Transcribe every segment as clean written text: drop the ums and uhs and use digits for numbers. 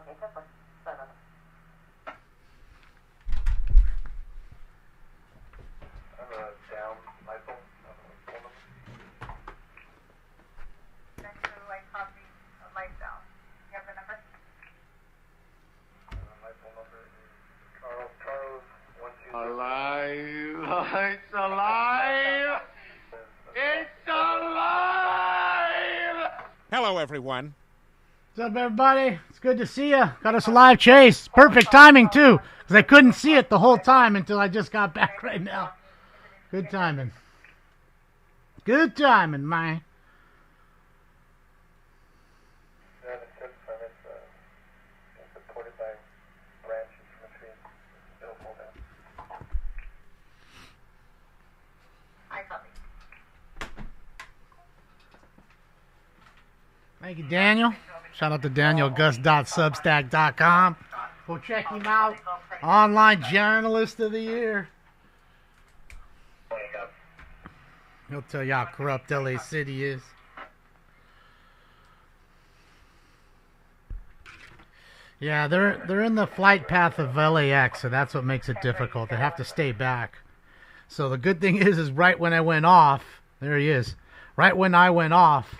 Alive! It's alive! It's alive! Hello, everyone. What's up, everybody? It's good to see you. Got us a live chase. Perfect timing, too, because I couldn't see it the whole time until I just got back right now. Good timing. Good timing, man. Thank you, Daniel. Shout out to Daniel, gus.substack.com. Go check him out. Online Journalist of the Year. He'll tell you how corrupt LA City is. Yeah, they're in the flight path of LAX, so that's what makes it difficult. They have to stay back. So the good thing is right when I went off, there he is. Right when I went off,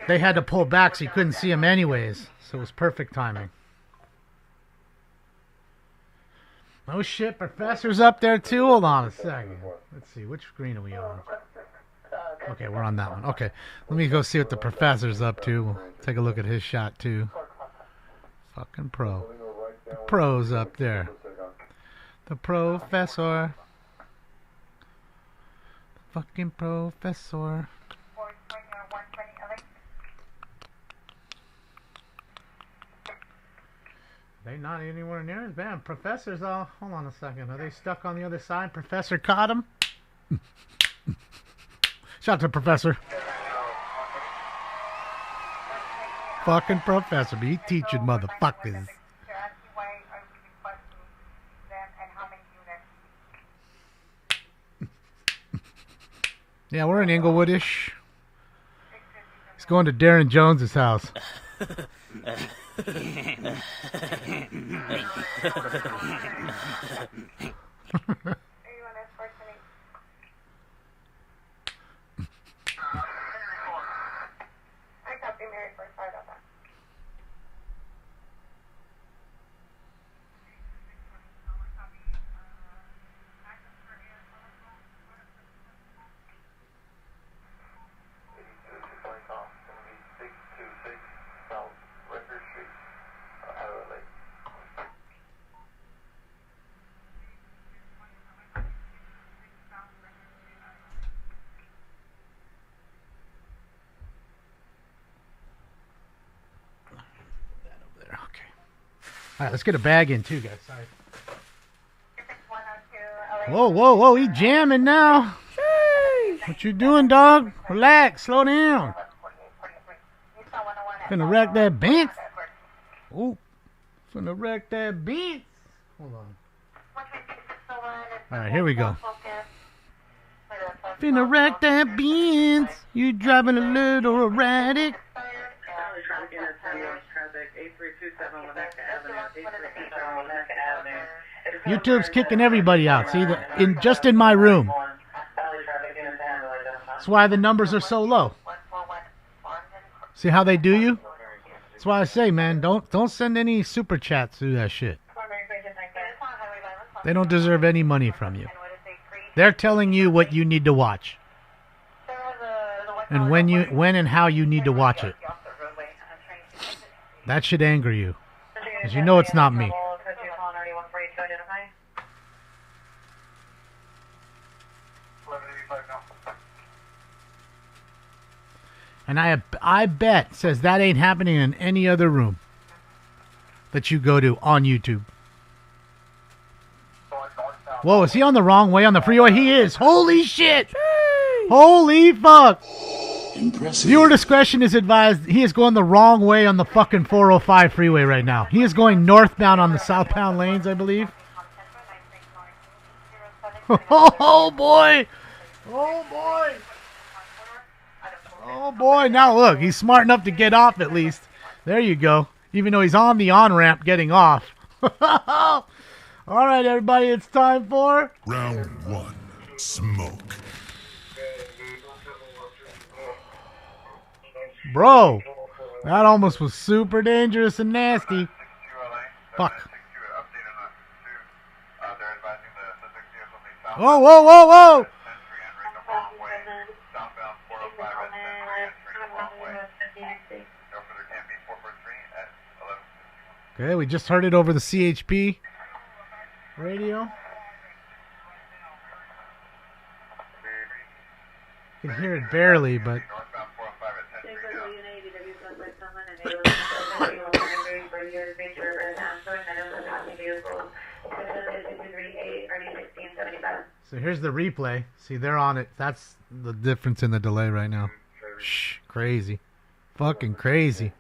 they had to pull back so you couldn't see him anyways. So it was perfect timing. Oh shit, Professor's up there too? Hold on a second. Let's see, which screen are we on? Okay, we're on that one. Okay, let me go see what the Professor's up to. We'll take a look at his shot too. Fucking pro. The pro's up there. The Professor. The fucking Professor. They not anywhere near as bad. Professor's all... Hold on a second. Are they stuck on the other side? Professor caught him? Shout out to Professor. Fucking Professor. Be teaching motherfuckers. Yeah, we're in Inglewoodish. He's going to Darren Jones's house. All right, let's get a bag in too, guys. Sorry. Whoa, whoa, whoa! He jamming now. What you doing, dog? Relax, slow down. Finna wreck that Benz. Oh, finna wreck that Benz. Hold on. All right, here we go. Finna wreck that Benz. You driving a little erratic. YouTube's kicking everybody out. See, just in my room. That's why the numbers are so low. See how they do you? That's why I say, man, don't send any super chats through that shit. They don't deserve any money from you. They're telling you what you need to watch, and when and how you need to watch it. That should anger you, because you know it's not me. And I bet, says that ain't happening in any other room that you go to on YouTube. Whoa, is he on the wrong way on the freeway? He is. Holy shit. Holy fuck. Impressive. Viewer discretion is advised. He is going the wrong way on the fucking 405 freeway right now. He is going northbound on the southbound lanes, I believe. Oh, boy. Oh, boy. Oh, boy. Now, look. He's smart enough to get off, at least. There you go. Even though he's on the on-ramp getting off. All right, everybody, it's time for... Round 1. Smoke. Bro, that almost was super dangerous and nasty. Fuck. Whoa, whoa, whoa, whoa! Okay, we just heard it over the CHP radio. You can hear it barely, but... So here's the replay. See, they're on it. That's the difference in the delay right now. Shh, crazy. Fucking crazy.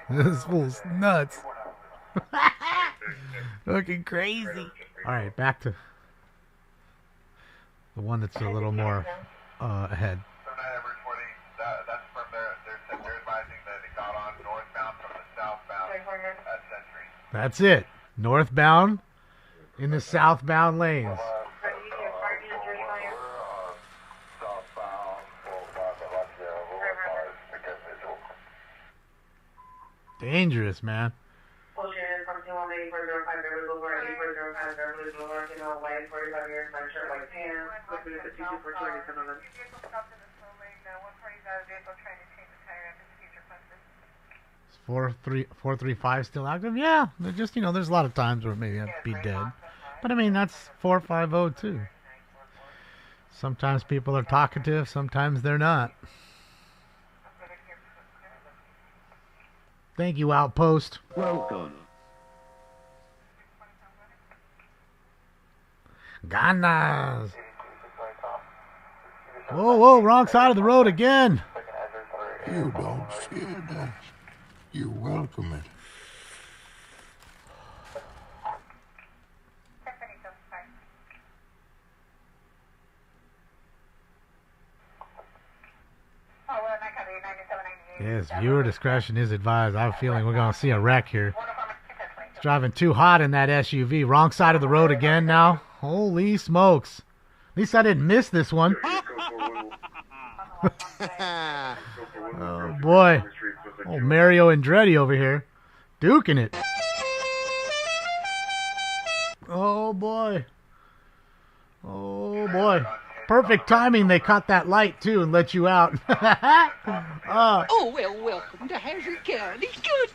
This fool's nuts. Fucking crazy. Alright, back to the one that's a little more ahead. That's it. Northbound in the southbound lanes. Dangerous, man. Is 435 still active? Yeah, they're just, you know, there's a lot of times where maybe I'd be dead. But I mean, that's 450 too. Sometimes people are talkative, sometimes they're not. Thank you, Outpost. Welcome. Ganas. Whoa, whoa, wrong side of the road again. You don't fear that. You welcome it. Yes, viewer discretion is advised. I have a feeling we're going to see a wreck here. It's driving too hot in that SUV. Wrong side of the road again now. Holy smokes. At least I didn't miss this one. Oh, boy. Oh, Mario Andretti over here. Duking it. Oh, boy. Oh, boy. Perfect timing. They caught that light, too, and let you out. Oh, well, welcome to Hazard County. Good.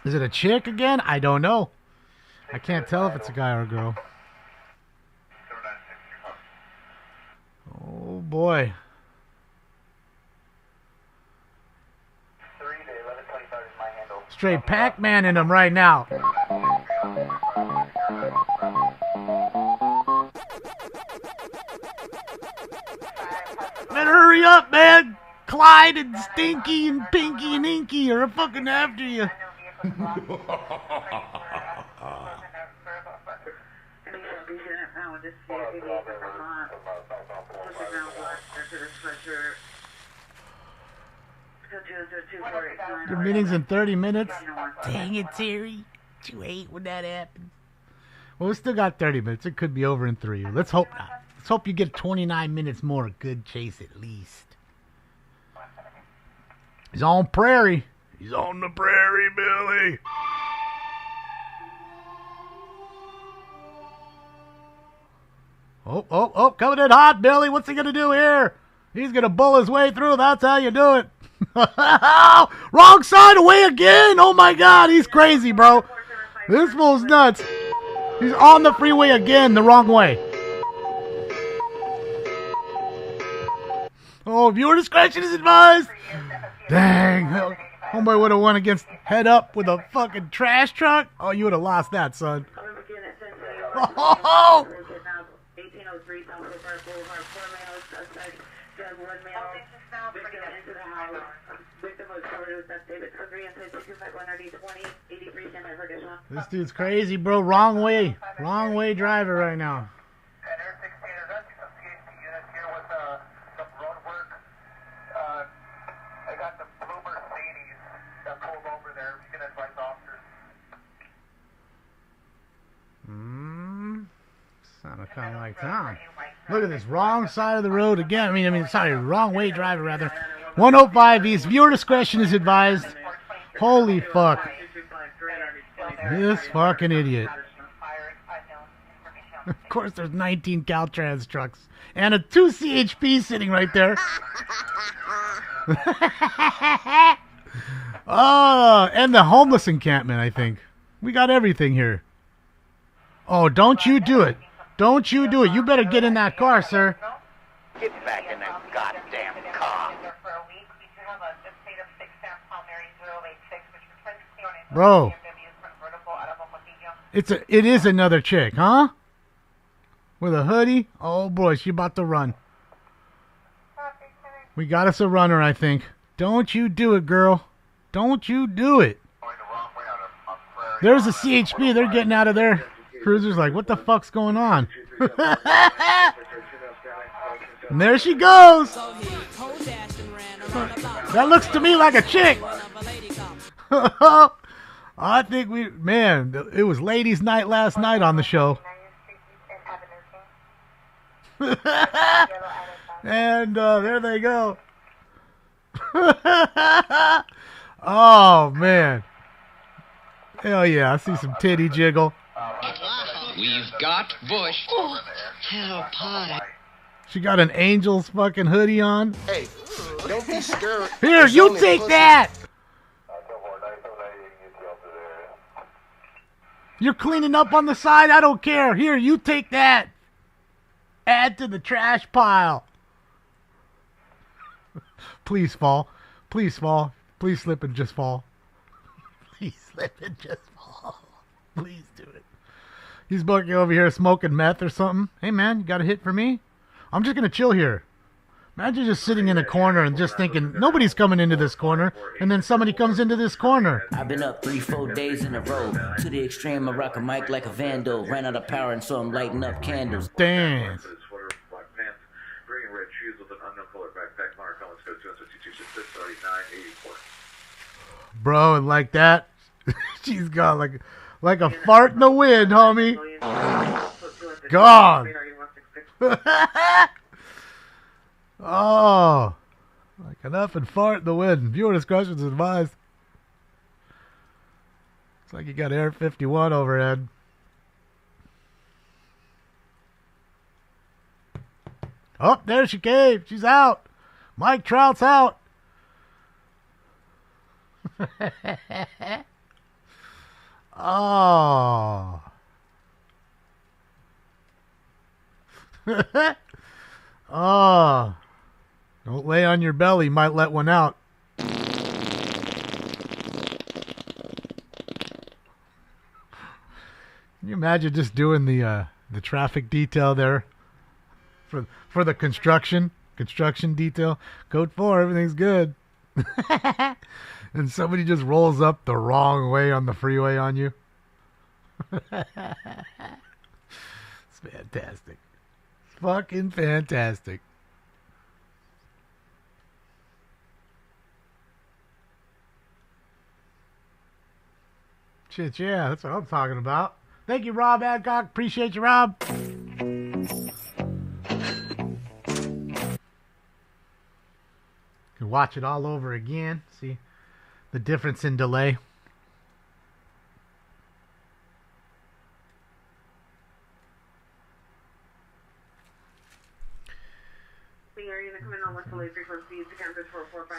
Is it a chick again? I don't know. I can't tell if it's a guy or a girl. Oh, boy. Straight Pac-Man in him right now. Better hurry up, man. Clyde and Stinky and Pinky and Inky are fucking after you. Your meeting's in 30 minutes? Dang it, Terry. You hate when that happens. Well, we still got 30 minutes. It could be over in 3. Let's hope not. Let's hope you get 29 minutes more of good chase at least. He's on prairie. He's on the prairie, Billy. Oh, coming in hot, Billy. What's he going to do here? He's going to bull his way through. That's how you do it. Wrong side away again. Oh, my God. He's crazy, bro. This fool's nuts. He's on the freeway again the wrong way. Oh, viewer discretion is advised. Dang. Homeboy would have won against head up with a fucking trash truck. Oh, you would have lost that, son. Oh! This dude's crazy, bro. Wrong way. Wrong way driver right now. Kind of like town. Look at this, wrong side of the road again. I mean, sorry, wrong way driver rather. 105 East. Viewer discretion is advised. Holy fuck. This fucking idiot. Of course, there's 19 Caltrans trucks and a 2 CHP sitting right there. Oh, and the homeless encampment, I think. We got everything here. Oh, don't you do it. Don't you do it. You better get in that car, sir. Get back in that goddamn car. Bro. It is another chick, huh? With a hoodie? Oh boy, she about to run. We got us a runner, I think. Don't you do it, girl. Don't you do it. There's a CHP. They're getting out of there. Cruiser's like, what the fuck's going on? And there she goes. That looks to me like a chick. I think it was ladies' night last night on the show. And there they go. Oh, man. Hell yeah, I see some titty jiggle. We've got Bush. Oh, how pie. She got an Angels fucking hoodie on. Hey, don't be scared. Here, you take that! You're cleaning up on the side? I don't care. Here, you take that. Add to the trash pile. Please fall. Please fall. Please slip and just fall. Please slip and just fall. Please do it. He's bucking over here smoking meth or something. Hey, man, you got a hit for me? I'm just going to chill here. Imagine just sitting in a corner and just thinking, nobody's coming into this corner, and then somebody comes into this corner. I've been up 3-4 days in a row. To the extreme, I rock a mic like a vandal. Ran out of power and so I'm lighting up candles. Damn. Bro, and like that, she's gone like a fart in the wind, homie. Gone. Oh, like an up and fart in the wind. Viewer discretion is advised. Looks like you got Air 51 overhead. Oh, there she came. She's out. Mike Trout's out. Oh. Oh. Don't lay on your belly. Might let one out. Can you imagine just doing the traffic detail there for the construction detail? Code 4, everything's good. And somebody just rolls up the wrong way on the freeway on you. It's fantastic. It's fucking fantastic. Shit, yeah, that's what I'm talking about. Thank you, Rob Adcock. Appreciate you, Rob. Can watch it all over again. See the difference in delay.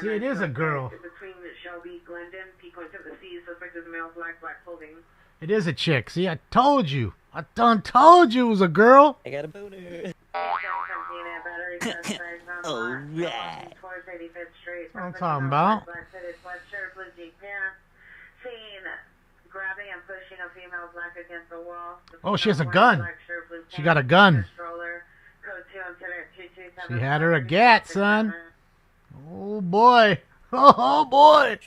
See, it is a girl. It is a chick. See, I told you. I done told you it was a girl. I got a boner. All right. That's what I'm talking about. Oh, she has a gun. She got a gun. She had her a gat, son. Oh boy. Oh boy.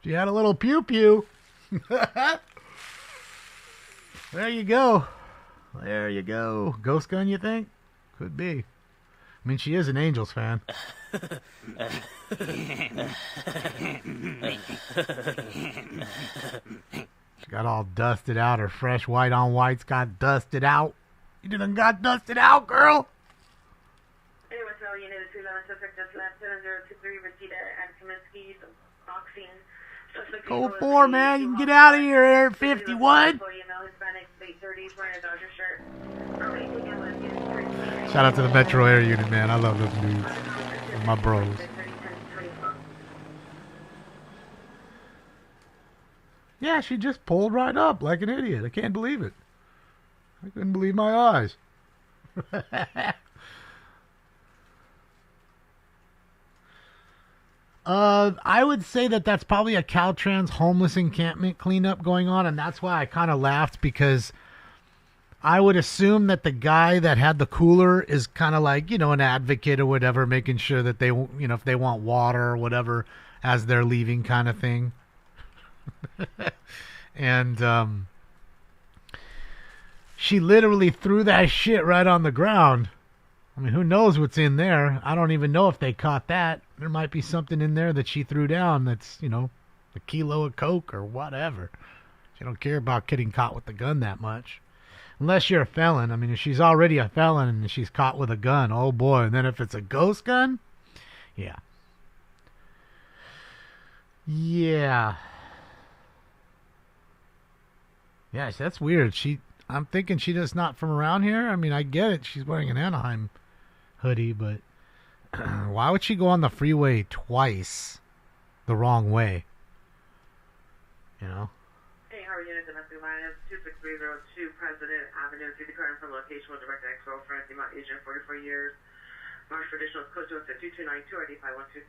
She had a little pew pew. There you go. There you go. Ghost gun, you think? Could be. I mean, she is an Angels fan. She got all dusted out. Her fresh white on whites got dusted out. You done got dusted out, girl. Code 4, man. You can get out of here, Air 51. Shout out to the Metro Air Unit, man. I love those dudes. They're my bros. Yeah, she just pulled right up like an idiot. I can't believe it. I couldn't believe my eyes. I would say that that's probably a Caltrans homeless encampment cleanup going on, and that's why I kind of laughed, because I would assume that the guy that had the cooler is kind of like, an advocate or whatever, making sure that they, if they want water or whatever as they're leaving kind of thing. And she literally threw that shit right on the ground. I mean, who knows what's in there? I don't even know if they caught that. There might be something in there that she threw down that's, a kilo of coke or whatever. She don't care about getting caught with the gun that much. Unless you're a felon. I mean, if she's already a felon and she's caught with a gun, oh boy. And then if it's a ghost gun, yeah. Yeah. Yeah, that's weird. I'm thinking she's just not from around here. I mean, I get it. She's wearing an Anaheim hoodie, but why would she go on the freeway twice the wrong way? Hey, Howard Unit, domestic line 26302 President Avenue. See the current from location with direct ex-girlfriend, the amount agent 44 years. March traditional code to us at 2292 ID 512.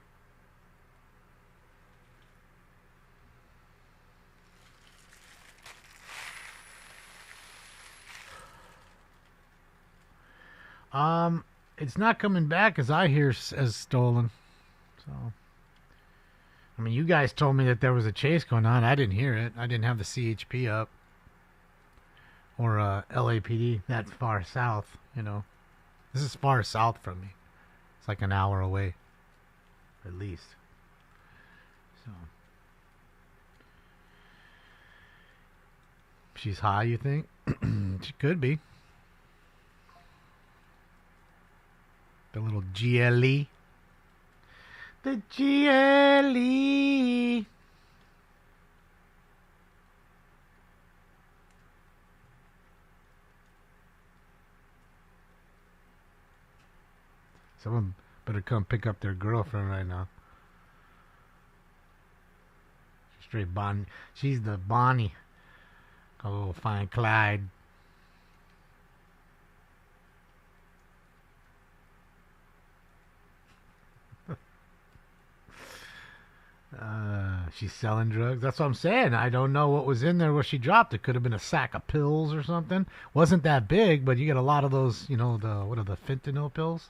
It's not coming back as I hear as stolen. So, I mean, you guys told me that there was a chase going on. I didn't hear it. I didn't have the CHP up. Or, LAPD. That's far south, This is far south from me. It's like an hour away. At least. So. She's high, you think? She could be. The little GLE. The GLE. Someone better come pick up their girlfriend right now. She's straight Bonnie. She's the Bonnie. Go find Clyde. She's selling drugs. That's what I'm saying. I don't know what was in there, what she dropped. It could have been a sack of pills or something. Wasn't that big, but you get a lot of those, the fentanyl pills?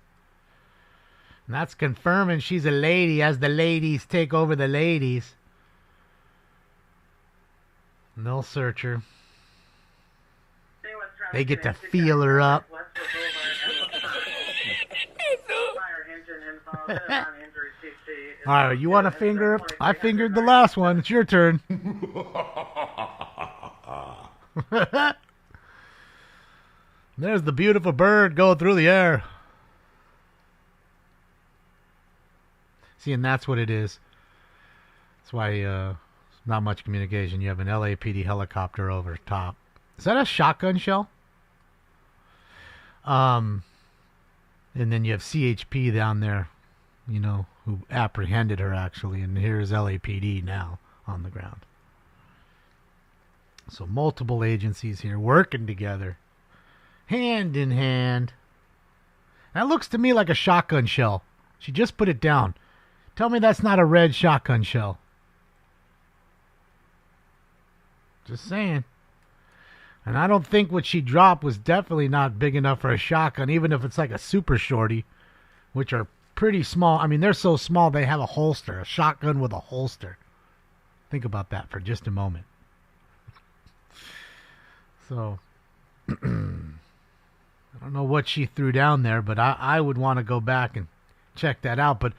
And that's confirming she's a lady as the ladies take over the ladies. And they'll search her. They get to feel her up. All right, you want to finger? I fingered the last one. It's your turn. There's the beautiful bird going through the air. See, and that's what it is. That's why not much communication. You have an LAPD helicopter over top. Is that a shotgun shell? And then you have CHP down there, who apprehended her actually, and here's LAPD now on the ground. So multiple agencies here working together, hand in hand. That looks to me like a shotgun shell. She just put it down. Tell me that's not a red shotgun shell. Just saying. And I don't think what she dropped was definitely not big enough for a shotgun, even if it's like a super shorty, which are pretty small. I mean, they're so small they have a holster, a shotgun with a holster. Think about that for just a moment. So, I don't know what she threw down there, but I would want to go back and check that out. But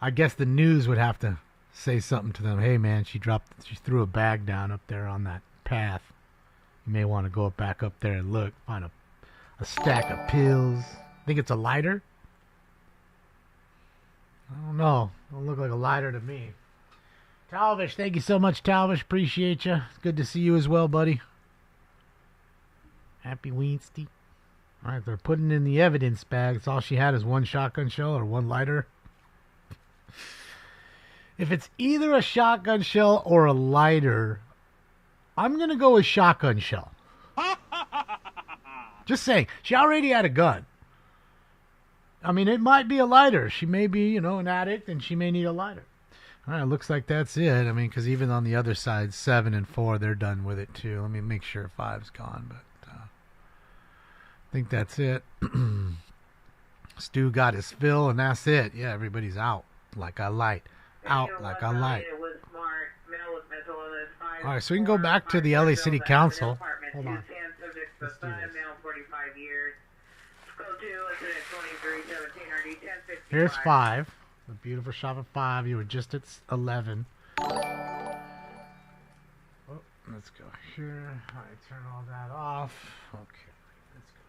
I guess the news would have to say something to them. Hey, man, she threw a bag down up there on that path. You may want to go back up there and look. Find a stack of pills. Think it's a lighter? I don't know. Don't look like a lighter to me. Talvish, thank you so much, Talvish. Appreciate you. It's good to see you as well, buddy. Happy Wednesday. All right, they're putting in the evidence bag. It's all she had is one shotgun shell or one lighter. If it's either a shotgun shell or a lighter, I'm going to go with shotgun shell. Just saying. She already had a gun. I mean, it might be a lighter. She may be, an addict, and she may need a lighter. All right, looks like that's it. I mean, because even on the other side, 7 and 4, they're done with it, too. Let me make sure 5's gone, but I think that's it. Stu got his fill, and that's it. Yeah, everybody's out like I light. Out like I light. All right, so we can go back to the LA City Council. Hold on. Let's do this. Here's 5. The beautiful shop of 5. You were just at 11. Oh, let's go here. All right, turn all that off. Okay, let's go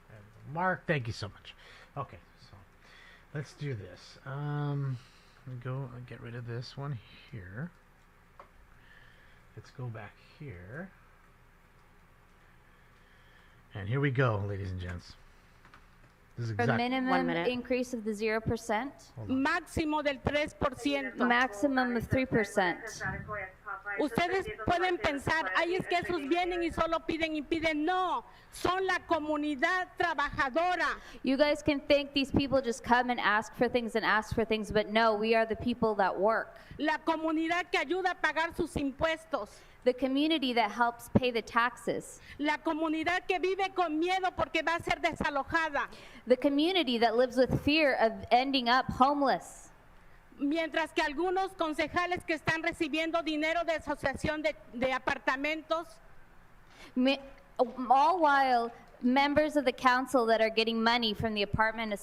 here. Mark, thank you so much. Okay, so let's do this. Go and get rid of this one here. Let's go back here. And here we go, ladies and gents. This is A minimum increase of the 0%. Máximo del 3%. Maximum of 3%. Ustedes pueden pensar, ay, es que esos vienen y solo piden y piden. No, son la comunidad trabajadora. You guys can think these people just come and ask for things, but no, we are the people that work. La comunidad que ayuda a pagar sus impuestos. The community that helps pay the taxes. La comunidad que vive con miedo porque va a ser desalojada. The community that lives with fear of ending up homeless. Mientras que algunos concejales que están recibiendo dinero de asociación de apartamentos. All while members of the council that are getting money from the apartment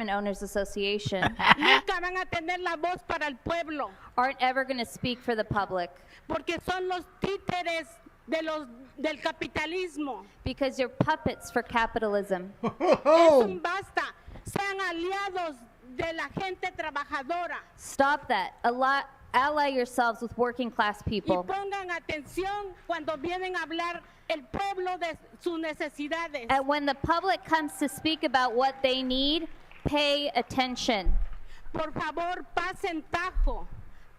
owners association nunca van a tener la voz para el pueblo. Aren't ever going to speak for the public. Porque son los títeres del capitalismo. Because you're puppets for capitalism. Es un basta. Sean aliados de la gente trabajadora. Stop that. Ally yourselves with working class people. Y pongan atención cuando vienen a hablar el pueblo de sus necesidades. And when the public comes to speak about what they need, pay attention. Por favor, pasen Tajo.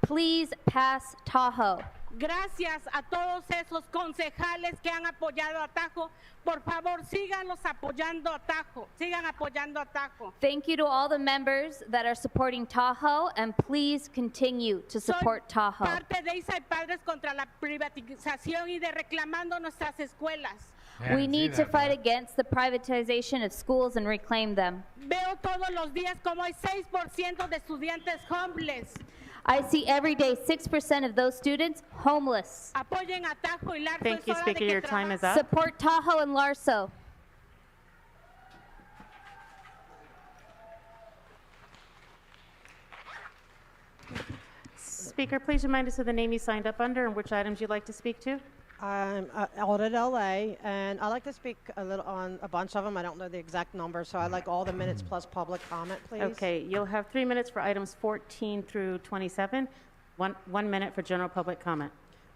Please pass Tahoe. Gracias a todos esos concejales que han apoyado a Tajo. Por favor, síganlos apoyando a Tajo. Sigan apoyando a Tajo. Thank you to all the members that are supporting Tahoe, and please continue to support Tahoe. Soy parte de ISA y Padres contra la privatización y de reclamando nuestras escuelas. We need to fight against the privatization of schools and reclaim them. Veo todos los días como hay 6% de estudiantes homeless. I see every day 6% of those students homeless. Apoyen a Tajo y Larso. Thank you, Speaker. Your time is up. Support Tahoe and Larso. Speaker, please remind us of the name you signed up under and which items you'd like to speak to. I'm Audit LA, and I'd like to speak a little on a bunch of them. I don't know the exact number, so I'd like all the minutes plus public comment, please. Okay, you'll have 3 minutes for items 14 through 27. 1 minute for general public comment.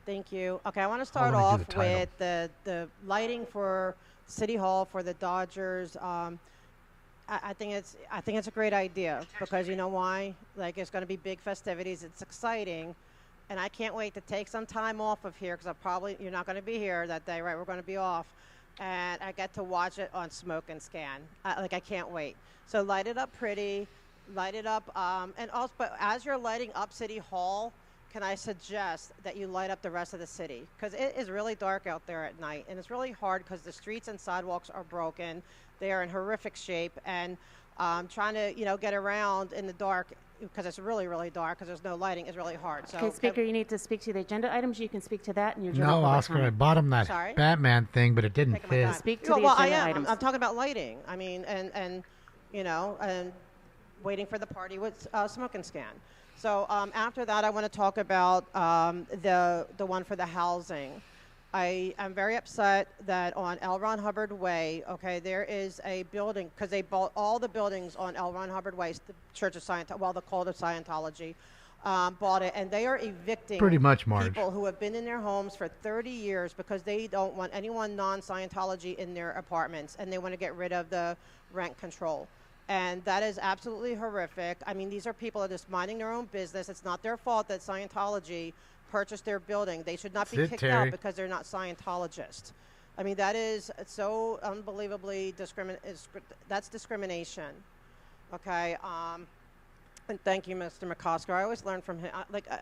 Thank you. Okay, I want to start off with the lighting for City Hall for the Dodgers. I think it's a great idea because you know why? Like, it's going to be big festivities. It's exciting. And I can't wait to take some time off of here because you're not going to be here that day, right? We're going to be off. And I get to watch it on Smoke and Scan. I can't wait. So light it up pretty, light it up. And also, but as you're lighting up City Hall, can I suggest that you light up the rest of the city? Because it is really dark out there at night. And it's really hard because the streets and sidewalks are broken. They are in horrific shape. And trying to, get around in the dark because it's really, really dark because there's no lighting is really hard. So, okay, Speaker, you need to speak to the agenda items. You can speak to that in your general No, Oscar, I bought him that Batman thing, but it didn't fit. Speak to the agenda items. I'm talking about lighting. I mean, and waiting for the party with Smoke and Scan. So after that, I want to talk about the one for the housing. I am very upset that on L. Ron Hubbard Way, okay, there is a building, because they bought all the buildings on L. Ron Hubbard Way, the Church of Scientology, well, the cult of Scientology, bought it, and they are evicting Pretty much, Marge. people who have been in their homes for 30 years because they don't want anyone non-Scientology in their apartments, and they want to get rid of the rent control. And that is absolutely horrific. I mean, these are people that are just minding their own business. It's not their fault that Scientology purchased their building. They should not be kicked out because they're not Scientologists. I mean, that is so unbelievably that's discrimination. Okay. And thank you, Mr. McCosker. I always learn from him.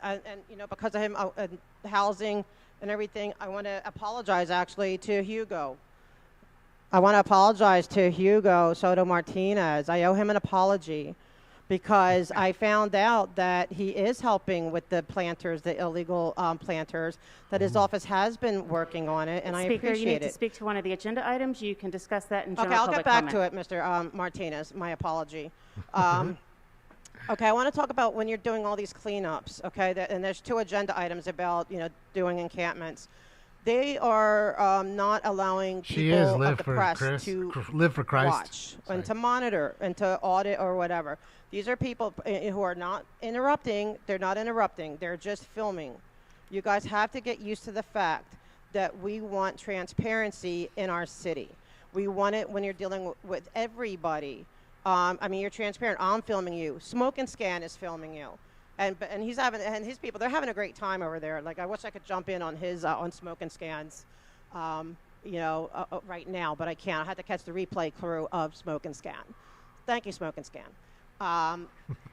And you know, because of him, housing and everything, I want to apologize actually to Hugo. I want to apologize to Hugo Soto Martinez. I owe him an apology, because I found out that he is helping with the planters, the illegal planters, that his office has been working on it, and Speaker, I appreciate it. you need to speak to one of the agenda items. You can discuss that in general Okay, I'll public get back comment. to it, Mr. Martinez. My apology. Okay, I want to talk about when you're doing all these cleanups, okay, and there's 2 agenda items about, you know, doing encampments. They are not allowing people of the press to live for Christ. watch and to monitor and to audit or whatever. These are people who are not interrupting. They're not interrupting. They're just filming. You guys have to get used to the fact that we want transparency in our city. We want it when you're dealing with everybody. I mean, you're transparent. I'm filming you. Smoke and Scan is filming you. And he's having, and his people, they're having a great time over there. Like, I wish I could jump in on his, on Smoke and Scans, you know, right now, but I can't. I had to catch the replay crew of Smoke and Scan. Thank you, Smoke and Scan.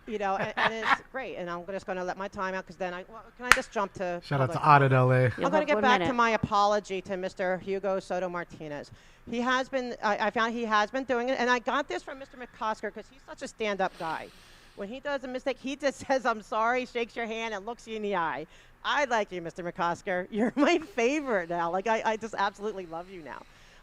You know, and it's great. And I'm just going to let my time out, because then can I just jump to... Shout out to Audit LA. I'm going to get back to my apology to Mr. Hugo Soto Martinez. He has been, I found he has been doing it, and I got this from Mr. McCosker, because he's such a stand-up guy. When he does a mistake, he just says, "I'm sorry," shakes your hand, and looks you in the eye. I like you, Mr. McCosker. You're my favorite now. Like, I just absolutely love you now.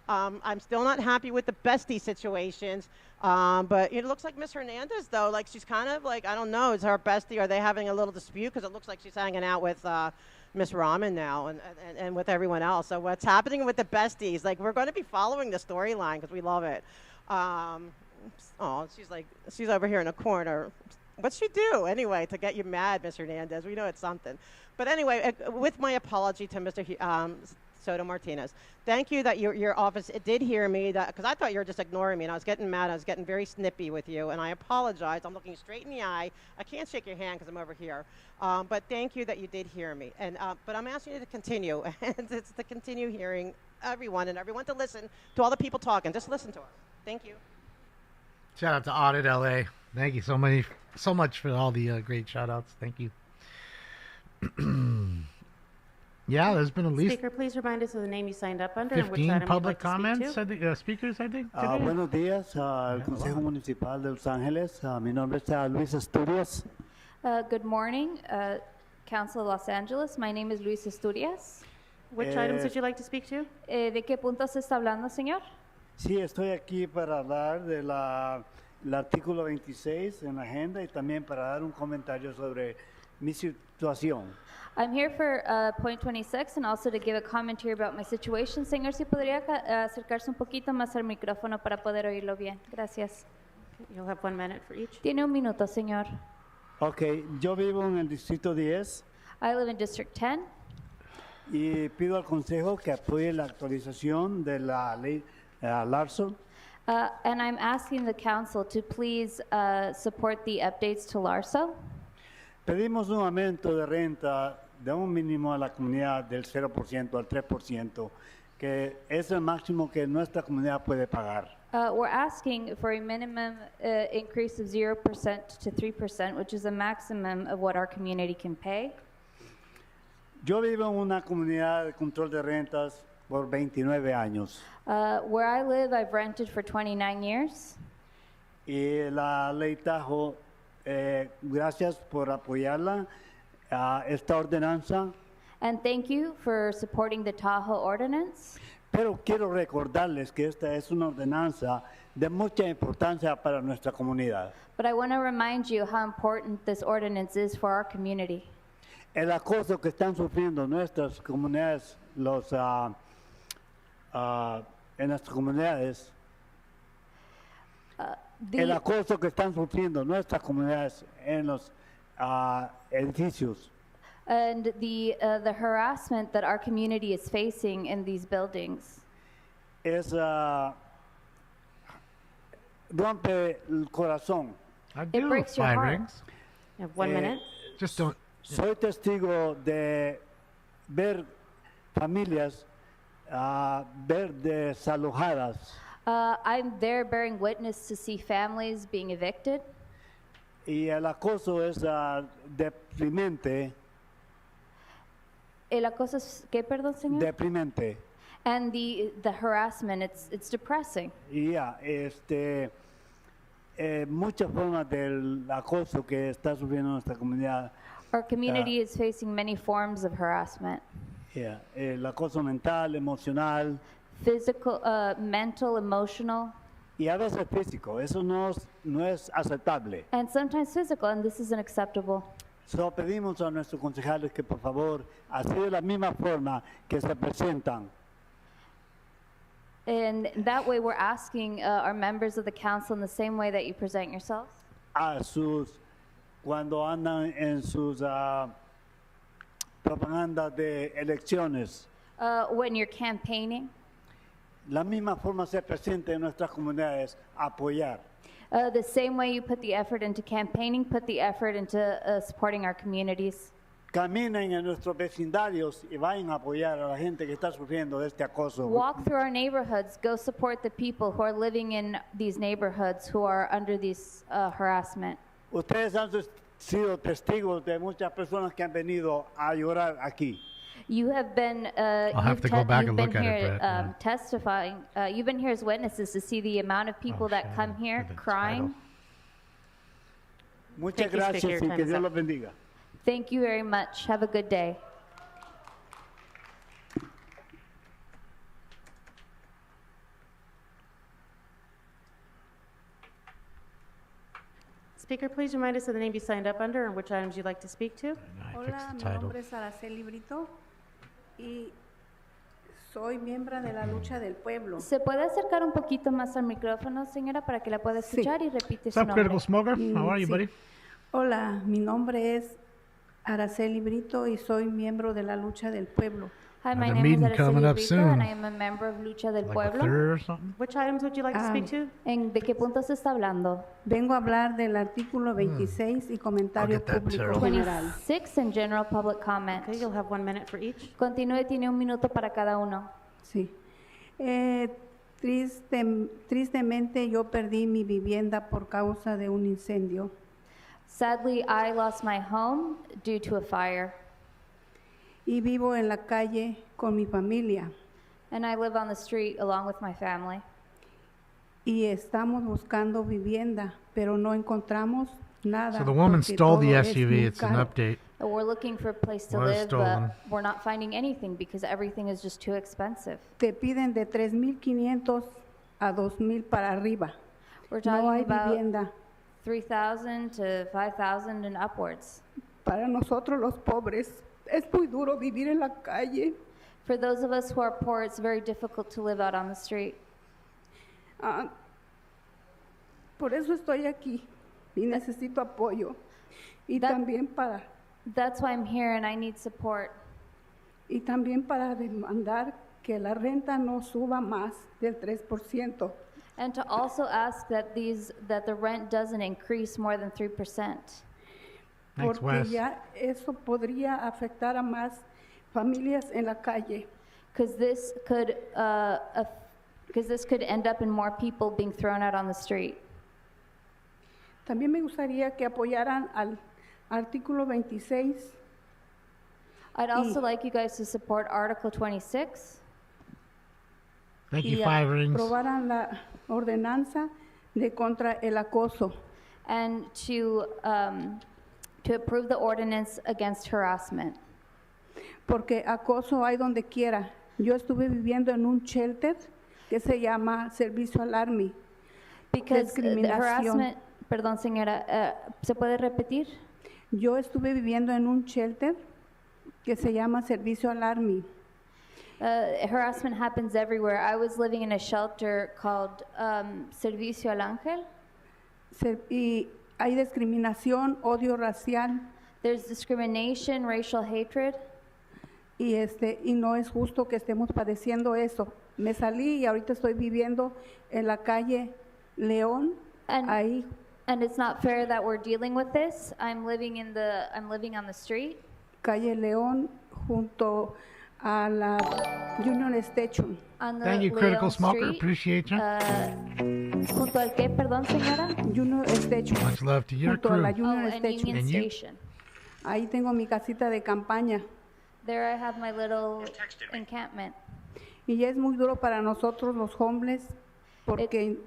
I'm still not happy with the bestie situations, but it looks like Miss Hernandez, though, like, she's kind of like, I don't know, is her bestie, are they having a little dispute? Because it looks like she's hanging out with Miss Rahman now and with everyone else. So what's happening with the besties? Like, we're going to be following the storyline because we love it. Oh, she's over here in the corner. What's she do anyway to get you mad, Miss Hernandez? We know it's something. But anyway, with my apology to Mr. Soto Martinez, thank you that your office did hear me, because I thought you were just ignoring me, and I was getting mad. I was getting very snippy with you, and I apologize. I'm looking straight in the eye. I can't shake your hand because I'm over here. But thank you that you did hear me. And but I'm asking you to continue, and it's to continue hearing everyone to listen to all the people talking. Just listen to us. Thank you. Shout out to Audit LA. Thank you so much for all the great shout outs. Thank you. Yeah, there's been at least Speaker, please remind us of the name you signed up under and which 15 item public you'd like to comments, speak I think, speakers, I think. Today. Buenos días al Consejo Municipal de Los Ángeles. Mi nombre es Luis Asturias. Good morning, Council of Los Angeles. My name is Luis Asturias. Which items would you like to speak to? ¿De qué puntos está hablando, señor? Sí, estoy aquí para hablar del artículo 26 en la agenda y también para dar un comentario sobre mi situación. I'm here for point 26 and also to give a commentary about my situation. Señor, si podría acercarse un poquito más al micrófono para poder oírlo bien. Gracias. You'll have 1 minute for each. Tiene un minuto, señor. Okay, yo vivo en el distrito 10. I live in District 10. Y pido al Consejo que apoye la actualización de la ley Larson. And I'm asking the council to please support the updates to LARSO. Pedimos un aumento de renta de un mínimo a la comunidad del 0% al 3%, que es el máximo que nuestra comunidad puede pagar. We're asking for a minimum increase of 0% to 3%, which is the maximum of what our community can pay. Yo vivo en una comunidad de control de rentas por 29 años. Where I live, I've rented for 29 years. Y la ley Tahoe, gracias por apoyarla, esta ordenanza. And thank you for supporting the Tahoe ordinance. Pero quiero recordarles que esta es una ordenanza de mucha importancia para nuestra comunidad. But I want to remind you how important this ordinance is for our community. El acoso que están sufriendo nuestras comunidades, en nuestras comunidades, el acoso que están sufriendo nuestras comunidades en los edificios. And the harassment that our community is facing in these buildings. Es rompe el corazón. It breaks your heart. You have 1 minute. Just don't. Soy testigo de ver familias ver desalojadas. I'm there bearing witness to see families being evicted. Y el acoso es deprimente. El acoso es, ¿qué, perdón, señor? Deprimente. And the harassment, it's depressing. Y muchas formas del acoso que está sufriendo nuestra comunidad. Our community is facing many forms of harassment. El acoso mental, emocional. Physical, mental, emotional. Y a veces físico. Eso no es aceptable. And sometimes physical, and this isn't acceptable. So pedimos a nuestros concejales que por favor, así de la misma forma que se presentan. And that way we're asking our members of the council in the same way that you present yourselves. Cuando andan en sus propagandas de elecciones. When you're campaigning. La misma forma se presenta en nuestras comunidades, apoyar. The same way you put the effort into campaigning, put the effort into supporting our communities. Caminen en nuestros vecindarios y vayan a apoyar a la gente que está sufriendo de este acoso. Walk through our neighborhoods, go support the people who are living in these neighborhoods who are under this harassment. Ustedes han sido testigos de muchas personas que han venido a llorar aquí. You have been, I'll have to go back and look at it, Brett. Testifying. You've been here as witnesses to see the amount of people that come here crying. Muchas gracias y que Dios los bendiga. Thank you very much. Have a good day. Speaker, please remind us of the name you signed up under and which items you'd like to speak to. Hola, mi nombre es Araceli Brito y soy miembro de la lucha del pueblo. ¿Se puede acercar un poquito más al micrófono, señora, para que la pueda escuchar y repite su What's up, nombre? Critical Smoker? How are you, buddy? Hola, mi nombre es Araceli Brito y soy miembro de la lucha del pueblo. Hi, my There's a name is meeting Araceli coming up Brito soon. and I am a member of Lucha del Like the Pueblo. third or something? Which items would you like to speak to? ¿De qué punto se está hablando? Vengo a hablar del artículo 26 y comentario get that público too. general. 26 and general public comment. Okay, you'll have 1 minute for each. Continúe, tiene un minuto para cada uno. Sí. Tristemente yo perdí mi vivienda por causa de un incendio. Sadly, I lost my home due to a fire. Y vivo en la calle con mi familia. And I live on the street along with my family. Y estamos buscando vivienda, pero no encontramos nada. So the woman porque stole the todo es SUV. muy It's an caro. update. We're looking for a place to Was live, stolen. but we're not finding anything because everything is just too expensive. Te piden de 3,500 a 2,000 para arriba. We're No talking hay about vivienda. 3,000 to 5,000 and upwards. Para nosotros los pobres es muy duro vivir en la calle. For those of us who are poor, it's very difficult to live out on the street. Por eso estoy aquí y necesito apoyo. Y también That's why I'm here and I need support. Y también para demandar que la renta no suba más del 3%. And to also ask that the rent doesn't increase more than 3%. Porque ya eso podría afectar a más familias en la calle. Because this could end up in more people being thrown out on the street. También me gustaría que apoyaran al artículo 26. I'd also like you guys to support Article 26. Thank you, 5 rings. Aprobaran la ordenanza de contra el acoso. And to approve the ordinance against harassment. Porque acoso hay donde quiera. Yo estuve viviendo en un shelter que se llama Servicio al Army. Because the Discriminación. harassment, perdón señora, ¿se puede repetir? Yo estuve viviendo en un shelter que se llama Servicio al Army. Harassment happens everywhere. I was living in a shelter called Servicio al Ángel. Y hay discriminación, odio racial. There's discrimination, racial hatred. Y no es justo que estemos padeciendo eso. Me salí y ahorita estoy viviendo en la calle León, ahí. And it's not fair that we're dealing with this. I'm living on the street. Calle León junto a la Union Station. Thank you, Critical Smoker. Appreciate you. ¿Junto al qué, perdón, señora? Union Station. Much love to your junto crew. a la Union and Station. Union Station. Ahí tengo mi casita de campaña. There I have my little encampment. Y es muy duro para nosotros los homeless porque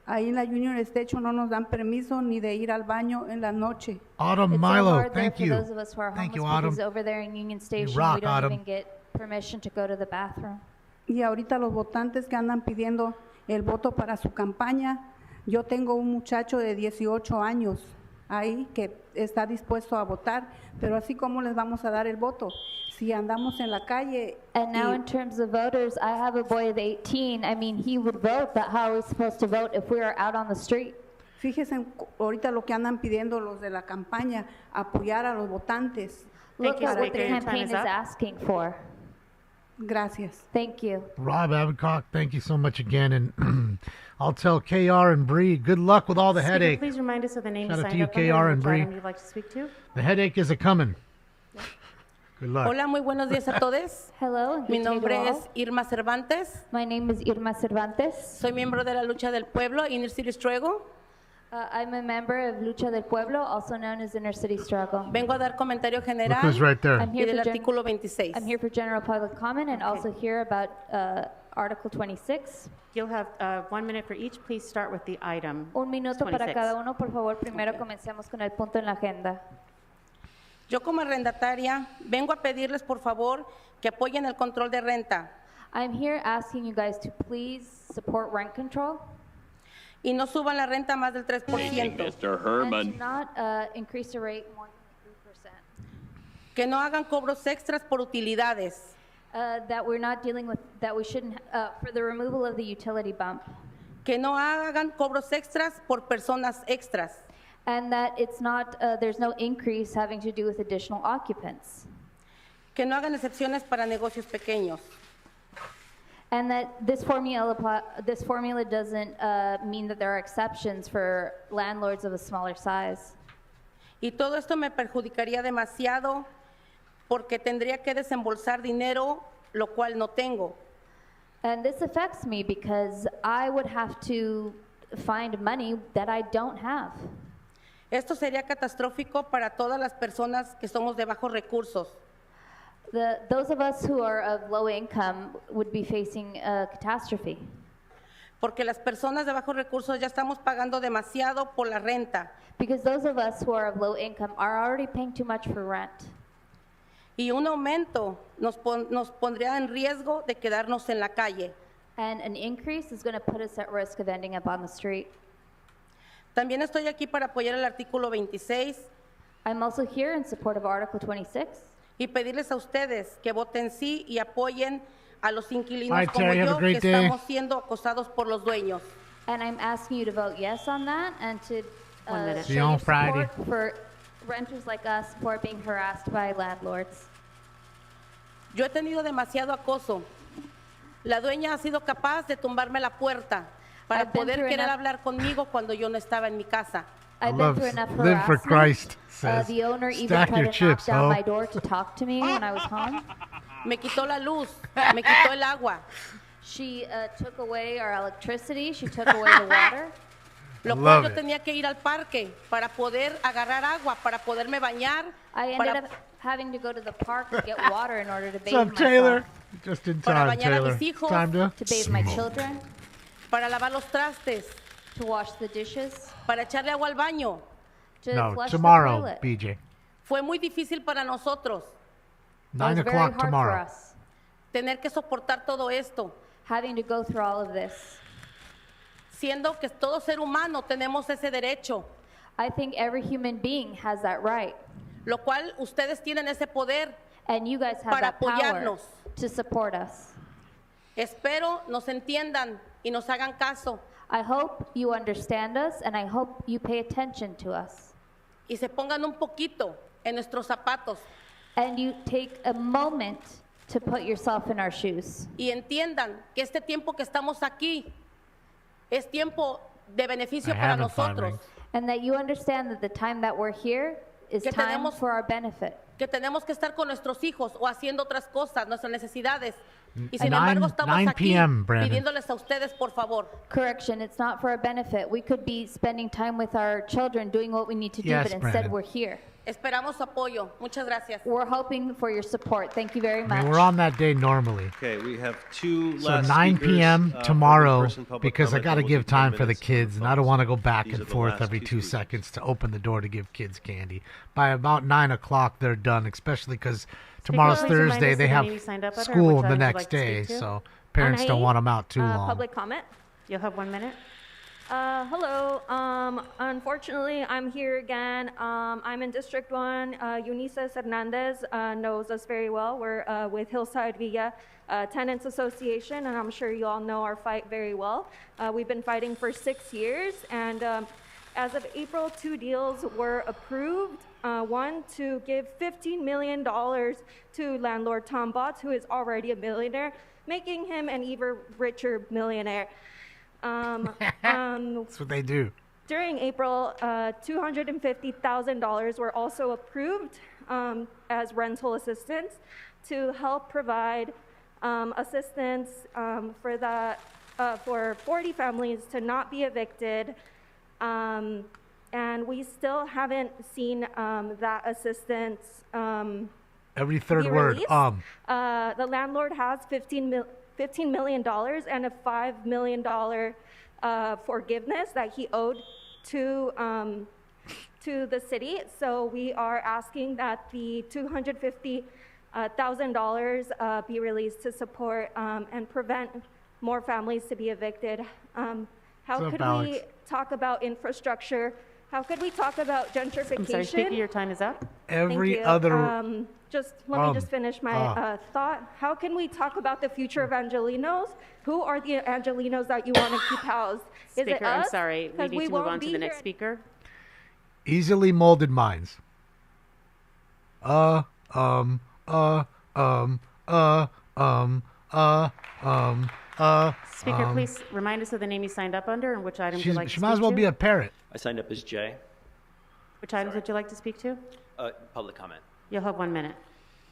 ahí en la Union Station no nos dan permiso ni de ir al baño en la noche. Autumn It's Milo, so hard there thank for you. those of us who are Thank you, homeless, because Autumn. over there in Union Station rock, we don't Autumn. even get permission to go to the bathroom. Y ahorita los votantes que andan pidiendo el voto para su campaña, yo tengo un muchacho de 18 años ahí que está dispuesto a votar, pero así como les vamos a dar el voto si andamos en la calle. And now in terms of voters, I have a boy of 18. I mean, he would vote, but how are we supposed to vote if we are out on the street? Fíjense ahorita lo que andan pidiendo los de la campaña, apoyar a los votantes. Look at what the campaign is asking for. Gracias. Thank you. Rob Abencock, thank you so much again. And I'll tell KR and Bree, good luck with all the Speaker, headache. please remind us of the name Shout out signed to you, up under KR and and which Bree. item you'd like to speak to. The headache is a-coming. Good luck. Hola, muy buenos días a todos. Hello. Mi good day to nombre all. es Irma Cervantes. My name is Irma Cervantes. Soy miembro de la Lucha del Pueblo, Inner City Struggle. I'm a member of Lucha del Pueblo, also known as Inner City Struggle. Vengo a dar comentario general Look who's right there. I'm y here, del for artículo 26. I'm here for general public comment and also here about Article 26. You'll have 1 minute for each. Please start with the item. Un minuto para 26. cada uno, por favor. Primero comencemos con el punto en la agenda. Yo como arrendataria vengo a pedirles por favor que apoyen el control de renta I'm here asking you guys to please support rent control y no suban la renta más del 3%. and to not increase the rate more than 3%. Que no hagan cobros extras por utilidades. That we're not dealing with, that we shouldn't, for the removal of the utility bump. Que no hagan cobros extras por personas extras. And that it's not, there's no increase having to do with additional occupants. Que no hagan excepciones para negocios pequeños. And that this formula doesn't mean that there are exceptions for landlords of a smaller size. Y todo esto me perjudicaría demasiado porque tendría que desembolsar dinero, lo cual no tengo. And this affects me because I would have to find money that I don't have. Esto sería catastrófico para todas las personas que somos de bajos recursos. Those of us who are of low income would be facing a catastrophe. Porque las personas de bajos recursos ya estamos pagando demasiado por la renta. Because those of us who are of low income are already paying too much for rent. Y un aumento nos pondría en riesgo de quedarnos en la calle. And an increase is going to put us at risk of ending up on the street. También estoy aquí para apoyar el artículo 26 I'm also here in support of Article 26. y pedirles a ustedes que voten sí y apoyen a los inquilinos All right, como Terry, have a yo que great day. estamos siendo acosados por los dueños. And I'm asking you to vote yes on that and to 1 minute. See show you on your Friday. support for renters like us who are being harassed by landlords. Yo he tenido demasiado acoso. La dueña ha sido capaz de tumbarme la puerta para I've been poder through querer enough- hablar conmigo cuando yo no estaba en mi casa. I've love been through enough live for harassment. Christ, says. The owner even Stack tried your to chips, knock down ho. my door to talk to me when I was home. Me quitó la luz, me quitó el agua, She took away our electricity. She took away the water. lo Love cual yo it. tenía que ir al parque para poder agarrar agua, para poderme bañar. I ended para, up having to go to the park to get water in order to bathe What's up, Taylor? myself, Just in Para time, bañar a Taylor. mis hijos, Time to to bathe my smoke. children, para lavar los trastes, to wash the dishes, para echarle agua al baño. to No, flush tomorrow, the toilet. BJ. Fue muy difícil para nosotros. It 9 was very o'clock hard for tomorrow. us. tener que soportar todo esto. Having to go through all of this. Siendo que todo ser humano tenemos ese derecho. I think every human being has that right. Lo cual ustedes tienen ese poder and you guys have para that power apoyarnos. To support us. Espero nos entiendan y nos hagan caso. I hope you understand us and I hope you pay attention to us. Y se pongan un poquito en nuestros zapatos. And you take a moment to put yourself in our shoes. Y entiendan que este tiempo que estamos aquí es tiempo de beneficio para nosotros. And that you understand that the time that we're here is que time for our benefit. Que tenemos que estar con nuestros hijos o haciendo otras cosas, nuestras necesidades. Y sin 9 embargo estamos 9 aquí p.m., Brandon. pidiéndoles a ustedes, por favor. Correction, it's not for our benefit. We could be spending time with our children doing what we need to do, Yes, but instead Brandon. we're here. Esperamos su apoyo. Muchas gracias. We're hoping for your support. Thank you very I much. mean, we're on that day normally. Okay, we have two So last 9 speakers, p.m. for tomorrow, in-person public because I comment, got to and we'll give do 10 time for the minutes kids, on and I don't want to go back These and are the forth last every 2 two seconds to open the door to give kids candy. By about 9 o'clock, they're done, especially because tomorrow's please remind Thursday. us they of the have name you signed up under and school which the items you'd next like to day, speak to. so parents don't want them out too long. Public comment. You'll have 1 minute. Hello. Unfortunately, I'm here again. I'm in District 1. Eunice Hernandez knows us very well. We're with Hillside Villa Tenants Association, and I'm sure you all know our fight very well. We've been fighting for 6 years, and as of April, 2 deals were approved. One to give $15 million to landlord Tom Botts, who is already a millionaire, making him an even richer millionaire. That's what they do. During April, $250,000 were also approved as rental assistance to help provide assistance for 40 families to not be evicted. And we still haven't seen that assistance Every third be word, released. The landlord has $15 million and a $5 million forgiveness that he owed to the city. So we are asking that the $250,000 be released to support and prevent more families to be evicted. How What's could up, we Alex? talk about infrastructure? How could we talk about gentrification? I'm sorry, Speaker, your time is up. Every Thank you. other. Let me just finish my thought. How can we talk about the future of Angelinos? Who are the Angelinos that you want to keep housed? Is Speaker, it us? I'm sorry. We 'Cause need to move won't on to be the next here- speaker. Easily molded minds. Uh, Speaker, please remind us of the name you signed up under and which items you'd like to She speak might as well to. be a parrot. I signed up as Jay. Which items would you like to speak to? Public comment. You'll have 1 minute.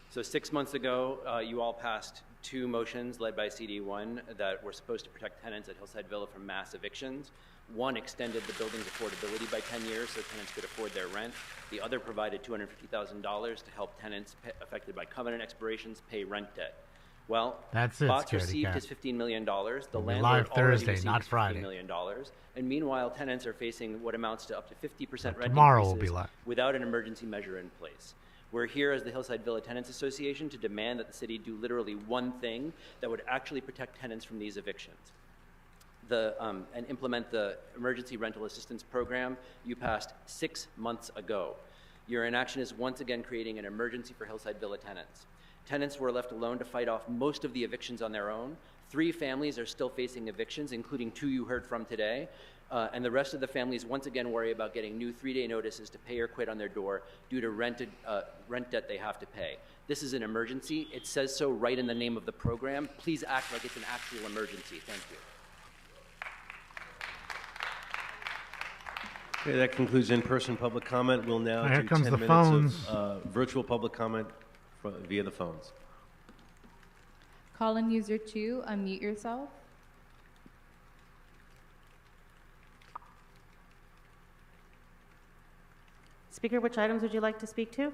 So 6 months ago, you all passed 2 motions led by CD1 that were supposed to protect tenants at Hillside Villa from mass evictions. One extended the building's affordability by 10 years so tenants could afford their rent. The other provided $250,000 to help tenants affected by covenant expirations pay rent debt. Well, That's it, Botts Scaredy received Cat. his $15 million. The It'll be landlord live already Thursday, received not his Friday. $15 million. And meanwhile, tenants are facing what amounts to up to 50% rent Tomorrow will increases be live. without an emergency measure in place. We're here as the Hillside Villa Tenants Association to demand that the city do literally one thing that would actually protect tenants from these evictions. And implement the emergency rental assistance program you passed 6 months ago. Your inaction is once again creating an emergency for Hillside Villa tenants. Tenants were left alone to fight off most of the evictions on their own. 3 families are still facing evictions, including 2 you heard from today. And the rest of the families once again worry about getting new 3-day notices to pay or quit on their door due to rent debt they have to pay. This is an emergency. It says so right in the name of the program. Please act like it's an actual emergency. Thank you. Okay, that concludes in-person public comment. We'll now Here do comes 10 the minutes phones. of virtual public comment via the phones. Call in user 2, unmute yourself. Speaker, which items would you like to speak to?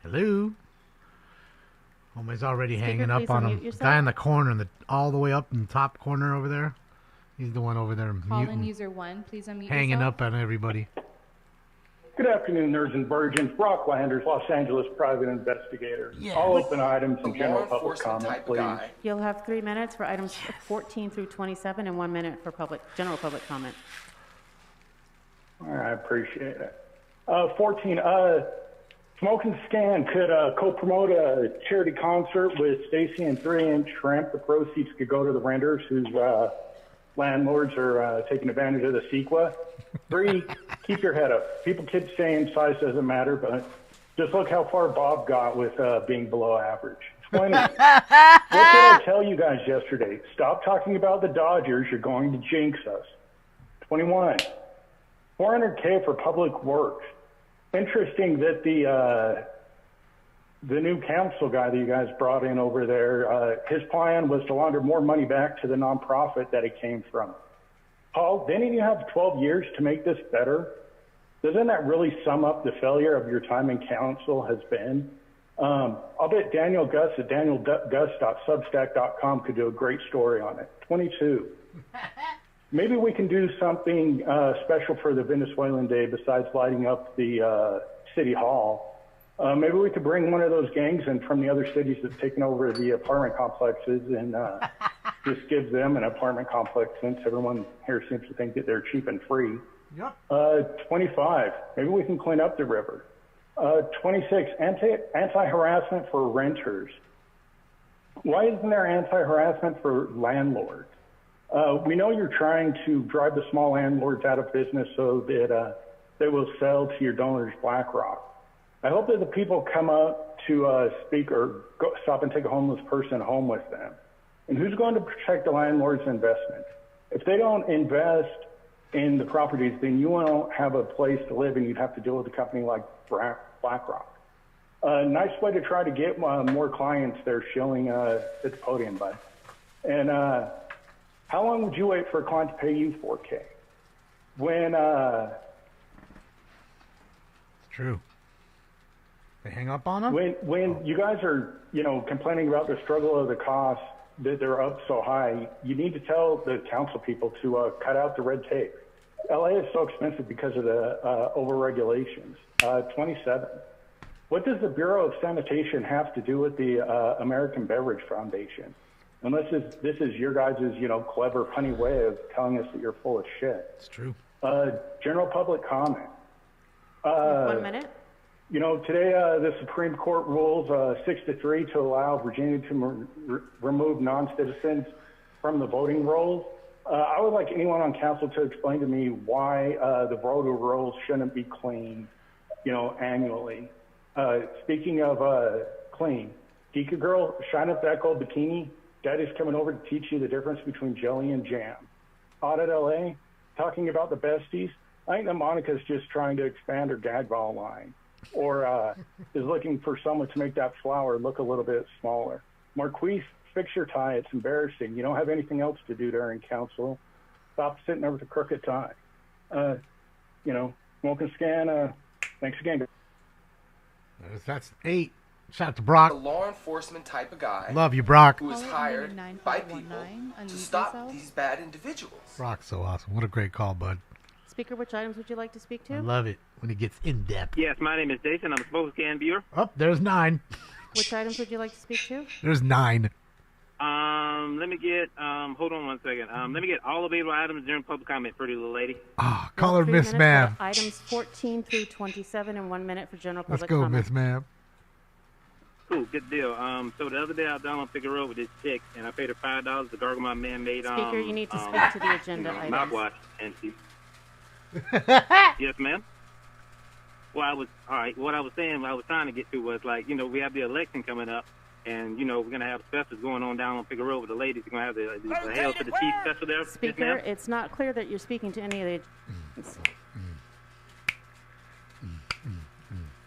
Hello. Homie's already Speaker, hanging please up on unmute him. yourself. Guy in the corner, all the way up in the top corner over there. He's the one over there Call in muting, user 1, please unmute hanging yourself. up on everybody. Good afternoon, nerds and virgins. Brocklanders, Los Angeles private investigator. All open items and general public comment, please. You'll have 3 minutes for items 14 through 27 and 1 minute for general public comment. All right, I appreciate it. 14, Smoke and Scan could co-promote a charity concert with Stacy and 3-Inch Shrimp. The proceeds could go to the renters whose landlords are taking advantage of the CEQA. 3, keep your head up. People keep saying size doesn't matter, but just look how far Bob got with being below average. 20, what did I tell you guys yesterday? Stop talking about the Dodgers. You're going to jinx us. 21, $400K for public works. Interesting that the new council guy that you guys brought in over there, his plan was to launder more money back to the nonprofit that it came from. Paul, didn't you have 12 years to make this better? Doesn't that really sum up the failure of your time in council has been? I'll bet Daniel Gus at danielgus.substack.com could do a great story on it. 22. Maybe we can do something special for the Venezuelan Day besides lighting up the city hall. Maybe we could bring one of those gangs in from the other cities that's taken over the apartment complexes and just give them an apartment complex since everyone here seems to think that they're cheap and free. Yep. 25, maybe we can clean up the river. 26, anti-harassment for renters. Why isn't there anti-harassment for landlords? We know you're trying to drive the small landlords out of business so that they will sell to your donors BlackRock. I hope that the people come up to speak or stop and take a homeless person home with them. And who's going to protect the landlord's investment? If they don't invest in the properties, then you won't have a place to live and you'd have to deal with a company like BlackRock. Nice way to try to get more clients there shilling at the podium, bud. And how long would you wait for a client to pay you $4K? When it's true. They hang up on them? When you guys are, complaining about the struggle of the costs, that they're up so high, you need to tell the council people to cut out the red tape. LA is so expensive because of the over-regulations. 27. What does the Bureau of Sanitation have to do with the American Beverage Foundation? Unless this is your guys' clever, punny way of telling us that you're full of shit. It's true. General public comment. 1 minute. Today the Supreme Court rules 6-3 to allow Virginia to remove non-citizens from the voting rolls. I would like anyone on council to explain to me why the voter rolls shouldn't be cleaned, annually. Speaking of clean, Geeka Girl, shine up that gold bikini. Daddy's coming over to teach you the difference between jelly and jam. Audit LA, talking about the besties. I think that Monica's just trying to expand her gag ball line. Or is looking for someone to make that flower look a little bit smaller. Marquise, fix your tie. It's embarrassing. You don't have anything else to do during council. Stop sitting there with a crooked tie. Smoke and Scan. Thanks again. That's 8. Shout out to Brock. A law enforcement type of guy. Love you, Brock. Who is hired by people to stop these bad individuals. Brock's so awesome. What a great call, bud. Speaker, which items would you like to speak to? I love it when it gets in depth. Yes, my name is Jason. I'm a smoke scan viewer. Oh, there's 9. Which items would you like to speak to? There's 9. Let me get, hold on 1 second. Let me get all available items during public comment, pretty little lady. Ah, call her Miss Ma'am. Items 14 through 27 and 1 minute for general public Let's go, comment. Miss Ma'am. Cool, good deal. So the other day I was down on Figueroa with this chick, and I paid her $5 to gargle my man-made, Speaker, you need to speak to the agenda items. mouthwash, and she... Yes, ma'am. Well, what I was saying, what I was trying to get to was, we have the election coming up, and, we're going to have specials going on down on Figueroa with the ladies. We're going to have the Hail to the Chief special there. Speaker, it's not clear that you're speaking to any of the...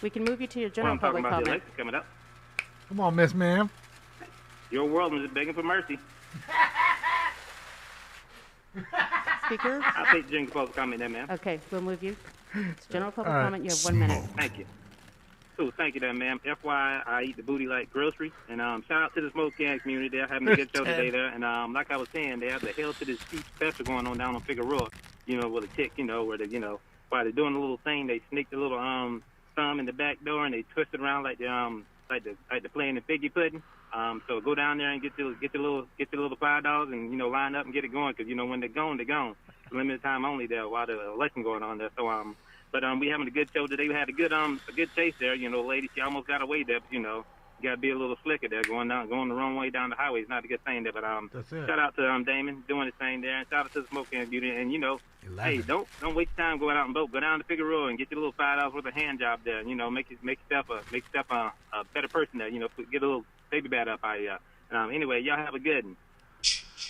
We can move you to your general public I'm talking about comment. the election coming up. Come on, Miss Ma'am. Your world is begging for mercy. Speaker? I'll take the general public comment there, ma'am. Okay, we'll move you. It's general public All right. comment. You have 1 minute. Thank you. Cool, thank you there, ma'am. FYI, I eat the booty like grocery. And shout out to the smoke can community. They're having a good show today there. And like I was saying, they have the Hail to the Chief special going on down on Figueroa, with a chick, where the, while they're doing the little thing, they sneak the little thumb in the back door and they twist it around like the playing the figgy pudding. So go down there and get your little $5 and line up and get it going, because when they're gone, they're gone. It's limited time only there while the election going on there. So but we having a good show today. We had a good chase there. Lady, she almost got away there. But, you got to be a little slicker there, going the wrong way down the highway. It's not a good thing there. But shout out to Damon doing his thing there, and shout out to the Smoking Beauty. And hey, don't waste time going out and vote. Go down to Figueroa and get your little $5 worth of hand job there. Make yourself a better person there. Get a little baby bat up out here. Anyway, y'all have a good one.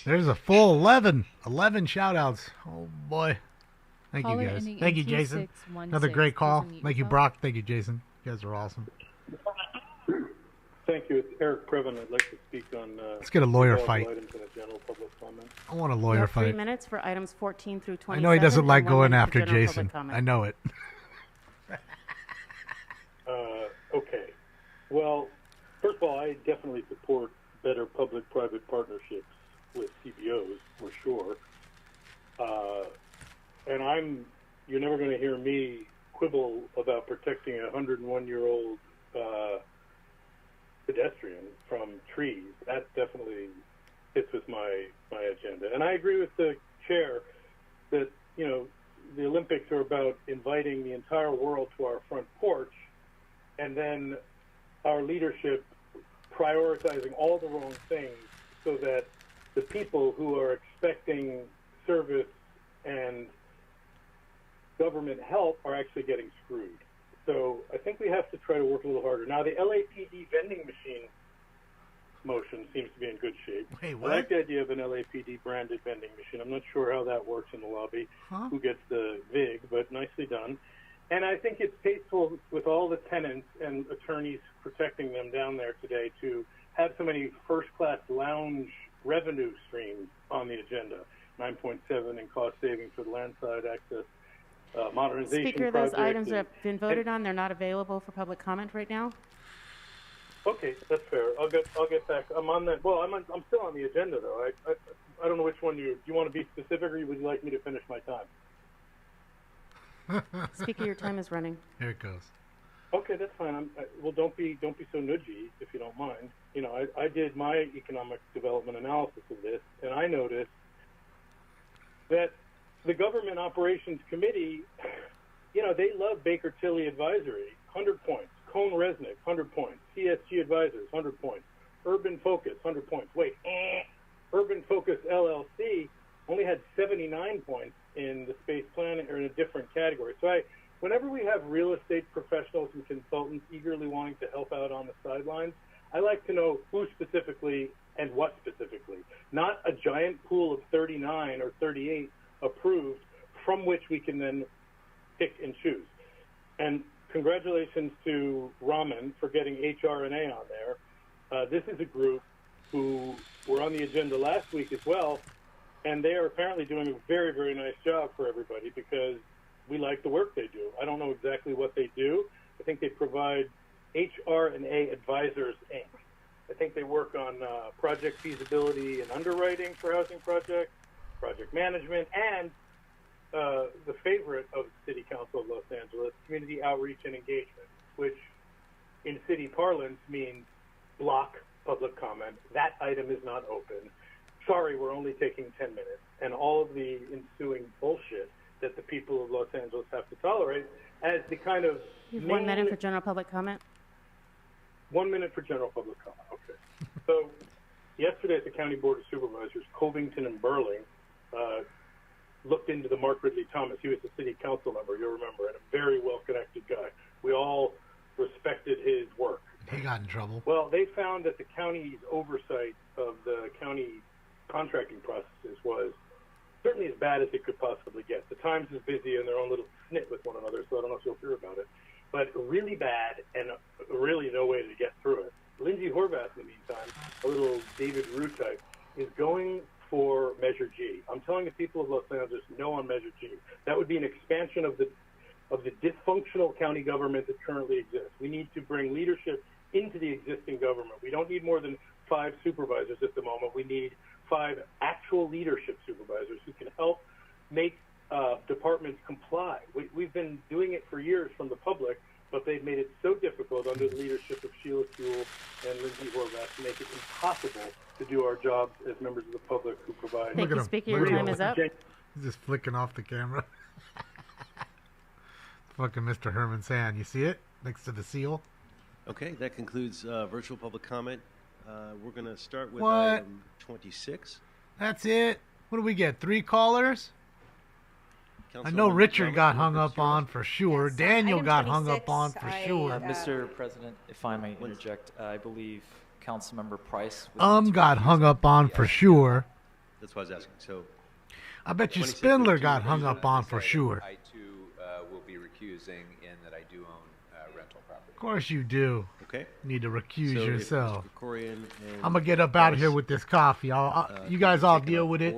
There's a full 11 shout outs. Oh boy. Thank Caller you guys. ending Thank you, in Jason. 2616. Another great call. Please unmute Thank you, yourself. Brock. Thank you, Jason. You guys are awesome. Thank you. It's Eric Previn. I'd like to speak on. Let's get a lawyer fight. Items in a general public comment. I want a You lawyer have 3 fight. minutes for items 14 through 27. I know he doesn't like and 1 going minute for after general Jason. public comment. I know it. Okay. Well, first of all, I definitely support better public-private partnerships with CBOs, for sure. And you're never going to hear me quibble about protecting a 101-year-old pedestrian from trees. That definitely fits with my agenda. And I agree with the chair that, the Olympics are about inviting the entire world to our front porch, and then our leadership prioritizing all the wrong things so that the people who are expecting service and government help are actually getting screwed. So I think we have to try to work a little harder. Now, the LAPD vending machine motion seems to be in good shape. Wait, I what? like the idea of an LAPD branded vending machine. I'm not sure how that works in the lobby, who gets the VIG, but nicely done. And I think it's tasteful with all the tenants and attorneys protecting them down there today to have so many first-class lounge revenue streams on the agenda. 9.7 in cost savings for the landside access modernization Speaker, project. those items have been voted on. They're not available for public comment right now. Okay, that's fair. I'll get back. I'm on that. Well, I'm still on the agenda though. I don't know which one you want to be specific, or would you like me to finish my time? Speaker, your time is running. Here it goes. Okay, that's fine. Well, don't be so nudgy if you don't mind. I did my economic development analysis of this, and I noticed that the Government Operations Committee, they love Baker Tilly Advisory, 100 points. Cone Resnick, 100 points. CSG Advisors, 100 points. Urban Focus, 100 points. Wait, Urban Focus LLC only had 79 points in the space plan, or in a different category. So whenever we have real estate professionals and consultants eagerly wanting to help out on the sidelines, I like to know who specifically and what specifically. Not a giant pool of 39 or 38 approved from which we can then pick and choose. And congratulations to Raman for getting HRNA on there. This is a group who were on the agenda last week as well, and they are apparently doing a very, very nice job for everybody because we like the work they do. I don't know exactly what they do. I think they provide HRNA Advisors, Inc. I think they work on project feasibility and underwriting for housing projects, project management, and the favorite of the City Council of Los Angeles, community outreach and engagement, which in city parlance means block public comment. That item is not open. Sorry, we're only taking 10 minutes. And all of the ensuing bullshit that the people of Los Angeles have to tolerate as the kind of... You have 1 minute for general public comment. 1 minute for general public comment, okay. So yesterday at the County Board of Supervisors, Covington and Burling looked into the Mark Ridley Thomas. He was a city council member, you'll remember, and a very well-connected guy. We all respected his work. He got in trouble. Well, they found that the county's oversight of the county contracting processes was certainly as bad as it could possibly get. The Times is busy in their own little snit with one another, so I don't know if you'll hear about it. But really bad and really no way to get through it. Lindsay Horvath, in the meantime, a little David Rue type, is going for Measure G. I'm telling the people of Los Angeles, no on Measure G. That would be an expansion of the dysfunctional county government that currently exists. We need to bring leadership into the existing government. We don't need more than 5 supervisors at the moment. We need 5 actual leadership supervisors who can help make departments comply. We've been doing it for years from the public, but they've made it so difficult under the leadership of Sheila Sewell and Lindsay Horvath to make it impossible to do our jobs as members of the public who provide. Thank you, Speaker. Your time is up. He's just flicking off the camera. Fucking Mr. Herman Sand. You see it? Next to the seal. Okay, that concludes virtual public comment. We're going to start with What? item 26. That's it? What do we get? 3 callers? I know Councilwoman Richard got Thomas, hung up on for sure. Daniel item got hung 26, up on for sure. Mr. President, if I may interject, I believe Councilmember Price was Got hung up on for sure. That's what I was asking. So, I bet you Spindler got hung up on for sure. I too will be recusing in that I do own rental property. Of course you do. Okay. Need to recuse So if yourself. Mr. Krikorian and I'm gonna get up out of here Price, with this coffee. You guys all deal with it.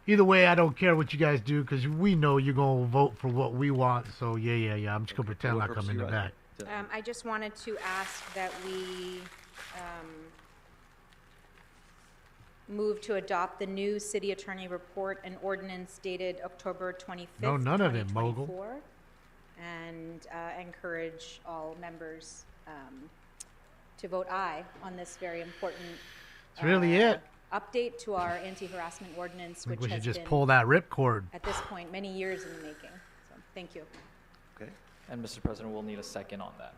Either way, I don't care what you guys do because we know you're gonna vote for what we want. So yeah. I'm just gonna pretend like I'm in the back. I just wanted to ask that we move to adopt the new city attorney report and ordinance dated October 25th, No, none of it, mogul. 2024, and encourage all members to vote aye on this very important That's really it. update to our anti-harassment ordinance, I think which we should has just been, pull that ripcord. at this point, many years in the making. So, thank you. Okay. And Mr. President, we'll need a second on that.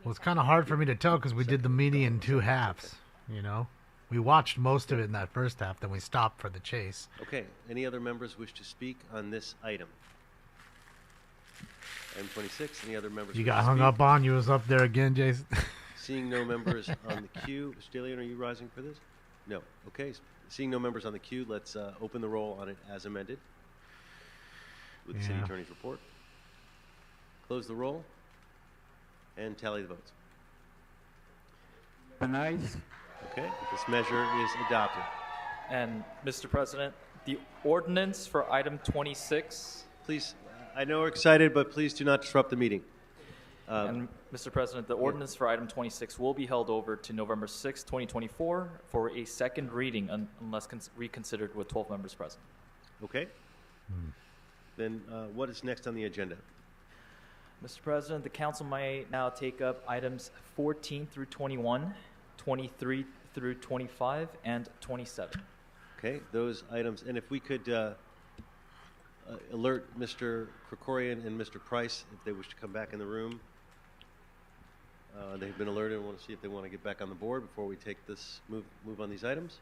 Well, it's kind of hard for me to tell because we did the meeting in 2 halves. You know, we watched most of it in that first half, then we stopped for the chase. Okay. Any other members wish to speak on this item? Item 26. Any other members? You wish got to hung speak? up on. You was up there again, Jason. Seeing no members on the queue. Mr. DeLeon, are you rising for this? No. Okay. Seeing no members on the queue, let's open the roll on it as amended with the city Yeah. attorney's report. Close the roll and tally the votes. Nice. Okay. This measure is adopted. And Mr. President, the ordinance for item 26. Please, I know we're excited, but please do not disrupt the meeting. And Mr. President, the ordinance for item 26 will be held over to November 6, 2024 for a second reading unless reconsidered with 12 members present. Okay. Then what is next on the agenda? Mr. President, the council may now take up items 14 through 21, 23 through 25, and 27. Okay, those items. And if we could alert Mr. Krikorian and Mr. Price if they wish to come back in the room. They've been alerted and want to see if they want to get back on the board before we take this move on these items.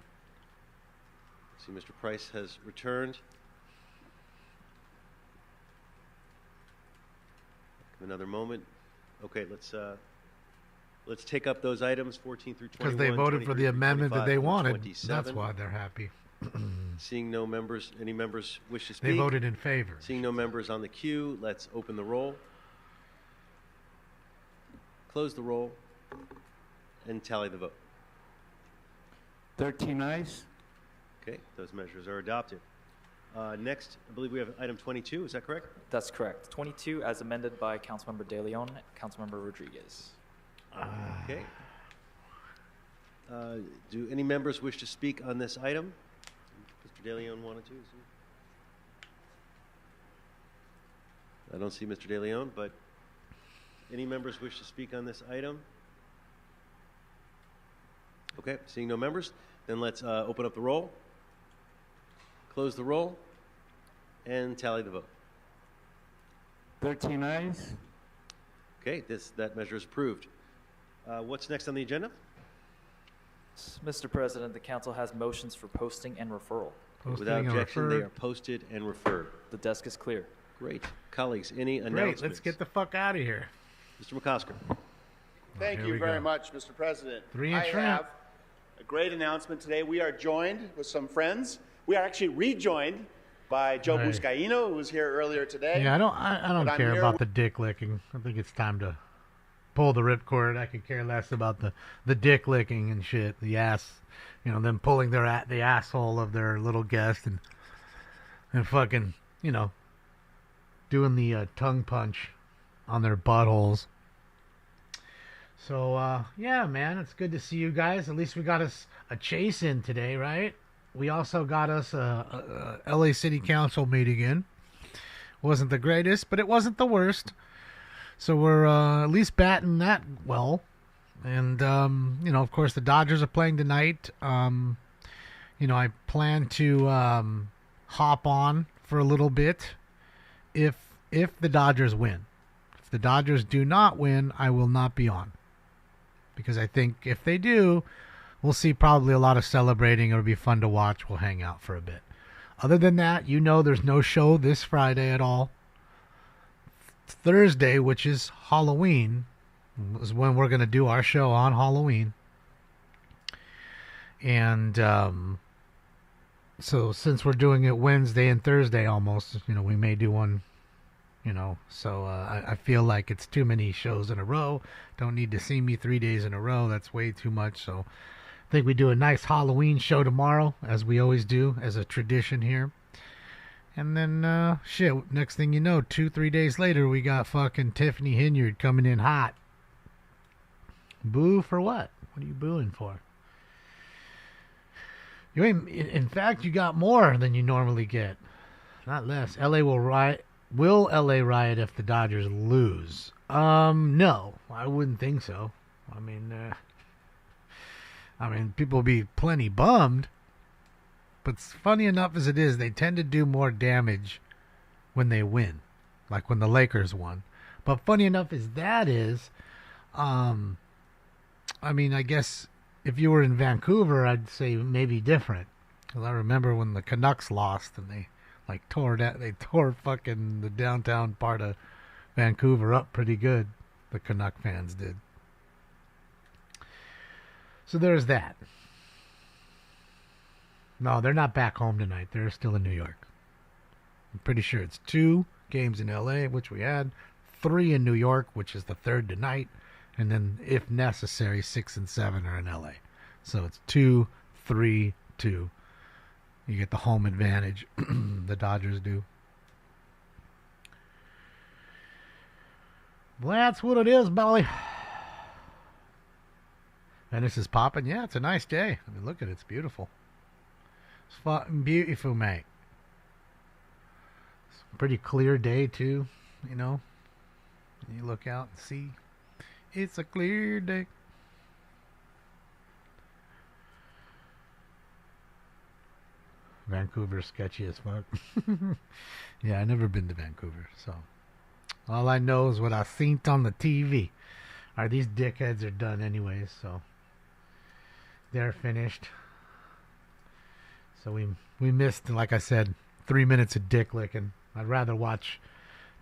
See, Mr. Price has returned. Another moment. Okay, let's take up those items 14 through 21. Because they voted for the amendment that they wanted. 27. That's why they're happy. Seeing no members, any members wish to speak? They voted in favor. Seeing no members on the queue, let's open the roll, close the roll, and tally the vote. 13 ayes. Okay, those measures are adopted. Next, I believe we have item 22. Is that correct? That's correct. 22 as amended by Councilmember De Leon, Councilmember Rodriguez. Okay. Do any members wish to speak on this item? Mr. De Leon wanted to. I don't see Mr. De Leon, but any members wish to speak on this item? Okay, seeing no members, then let's open up the roll, close the roll, and tally the vote. 13 ayes. Okay, that measure is approved. What's next on the agenda? Mr. President, the council has motions for posting and referral. Without objection, they are posted and referred. The desk is clear. Great. Colleagues, any announcements? Great, let's get the fuck out of here. Mr. McCosker. Thank you very much, Mr. President. 3 and I shrimp. have a great announcement today. We are joined with some friends. We are actually rejoined by Joe Right. Buscaino, who was here earlier today. Yeah, I don't But I'm care here about the dick licking. I think it's time to pull the ripcord. I could care less about the dick licking and shit. The ass, them pulling the asshole of their little guest and fucking, doing the tongue punch on their buttholes. So, yeah, man, it's good to see you guys. At least we got us a chase in today, right? we also got us a LA City Council meeting in. Wasn't the greatest, but it wasn't the worst. So we're at least batting that well. And, of course, the Dodgers are playing tonight. I plan to hop on for a little bit if the Dodgers win. If the Dodgers do not win, I will not be on. Because I think if they do, we'll see probably a lot of celebrating. It'll be fun to watch. We'll hang out for a bit. Other than that, there's no show this Friday at all. Thursday, which is Halloween, is when we're going to do our show on Halloween. And so since we're doing it Wednesday and Thursday almost, we may do one, so I feel like it's too many shows in a row. Don't need to see me 3 days in a row. That's way too much. So I think we do a nice Halloween show tomorrow, as we always do, as a tradition here. And then, next thing you know, 2-3 days later, we got fucking Tiffany Hinyard coming in hot. Boo for what? What are you booing for? In fact, you got more than you normally get. Not less. LA will riot. Will LA riot if the Dodgers lose? No, I wouldn't think so. I mean, people will be plenty bummed. But funny enough as it is, they tend to do more damage when they win, like when the Lakers won. But funny enough as that is, I guess if you were in Vancouver, I'd say maybe different. Because I remember when the Canucks lost and they tore fucking the downtown part of Vancouver up pretty good. The Canuck fans did. So there's that. No, they're not back home tonight. They're still in New York. I'm pretty sure it's 2 games in LA, which we had, 3 in New York, which is the 3rd tonight, and then, if necessary, 6 and 7 are in LA. So it's 2-3-2. You get the home advantage. The Dodgers do. Well, that's what it is, Bolly. Venice is popping. Yeah, it's a nice day. I mean, look at it. It's beautiful. It's fucking beautiful, mate. It's a pretty clear day, too, You look out and see. It's a clear day. Vancouver's sketchy as fuck. Yeah, I've never been to Vancouver, so all I know is what I seen on the TV. All right, these dickheads are done anyways, so they're finished. So we missed, like I said, 3 minutes of dick licking. I'd rather watch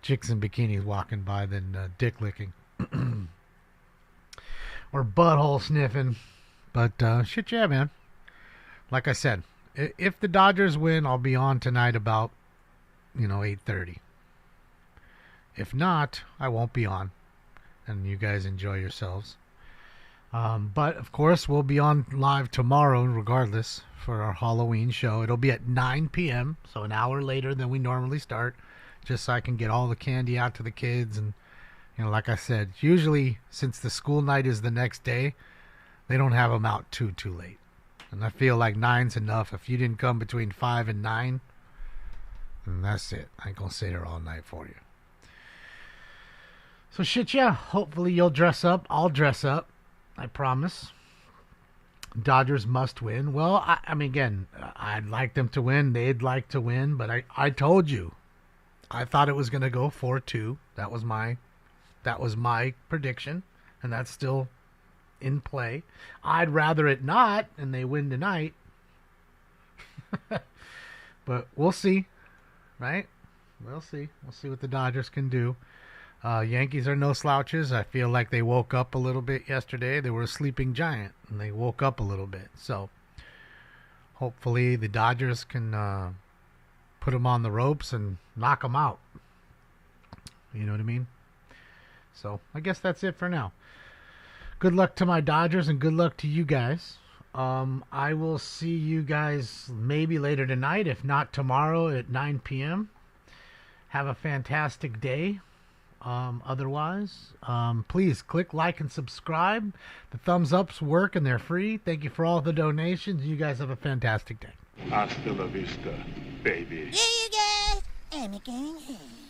chicks in bikinis walking by than dick licking. Or butthole sniffing. But shit, yeah, man. Like I said, if the Dodgers win, I'll be on tonight about 8:30. If not, I won't be on. And you guys enjoy yourselves. But, of course, we'll be on live tomorrow, regardless, for our Halloween show. It'll be at 9 p.m., so an hour later than we normally start, just so I can get all the candy out to the kids. And, like I said, usually, since the school night is the next day, they don't have them out too late. And I feel like 9's enough. If you didn't come between 5 and 9, then that's it. I ain't going to sit here all night for you. So, shit, yeah. Hopefully you'll dress up. I'll dress up. I promise. Dodgers must win. Well, I mean, again, I'd like them to win. They'd like to win. But I told you. I thought it was going to go 4-2. That was my prediction. And that's still in play. I'd rather it not, and they win tonight. But we'll see. Right? We'll see. We'll see what the Dodgers can do. Yankees are no slouches. I feel like they woke up a little bit yesterday. They were a sleeping giant, and they woke up a little bit. So hopefully the Dodgers can put them on the ropes and knock them out. You know what I mean? So I guess that's it for now. Good luck to my Dodgers, and good luck to you guys. I will see you guys maybe later tonight, if not tomorrow at 9 p.m. Have a fantastic day. Otherwise, please click like and subscribe. The thumbs ups work and they're free. Thank you for all the donations. You guys have a fantastic day. Hasta la vista, baby. See you guys. I'm going home.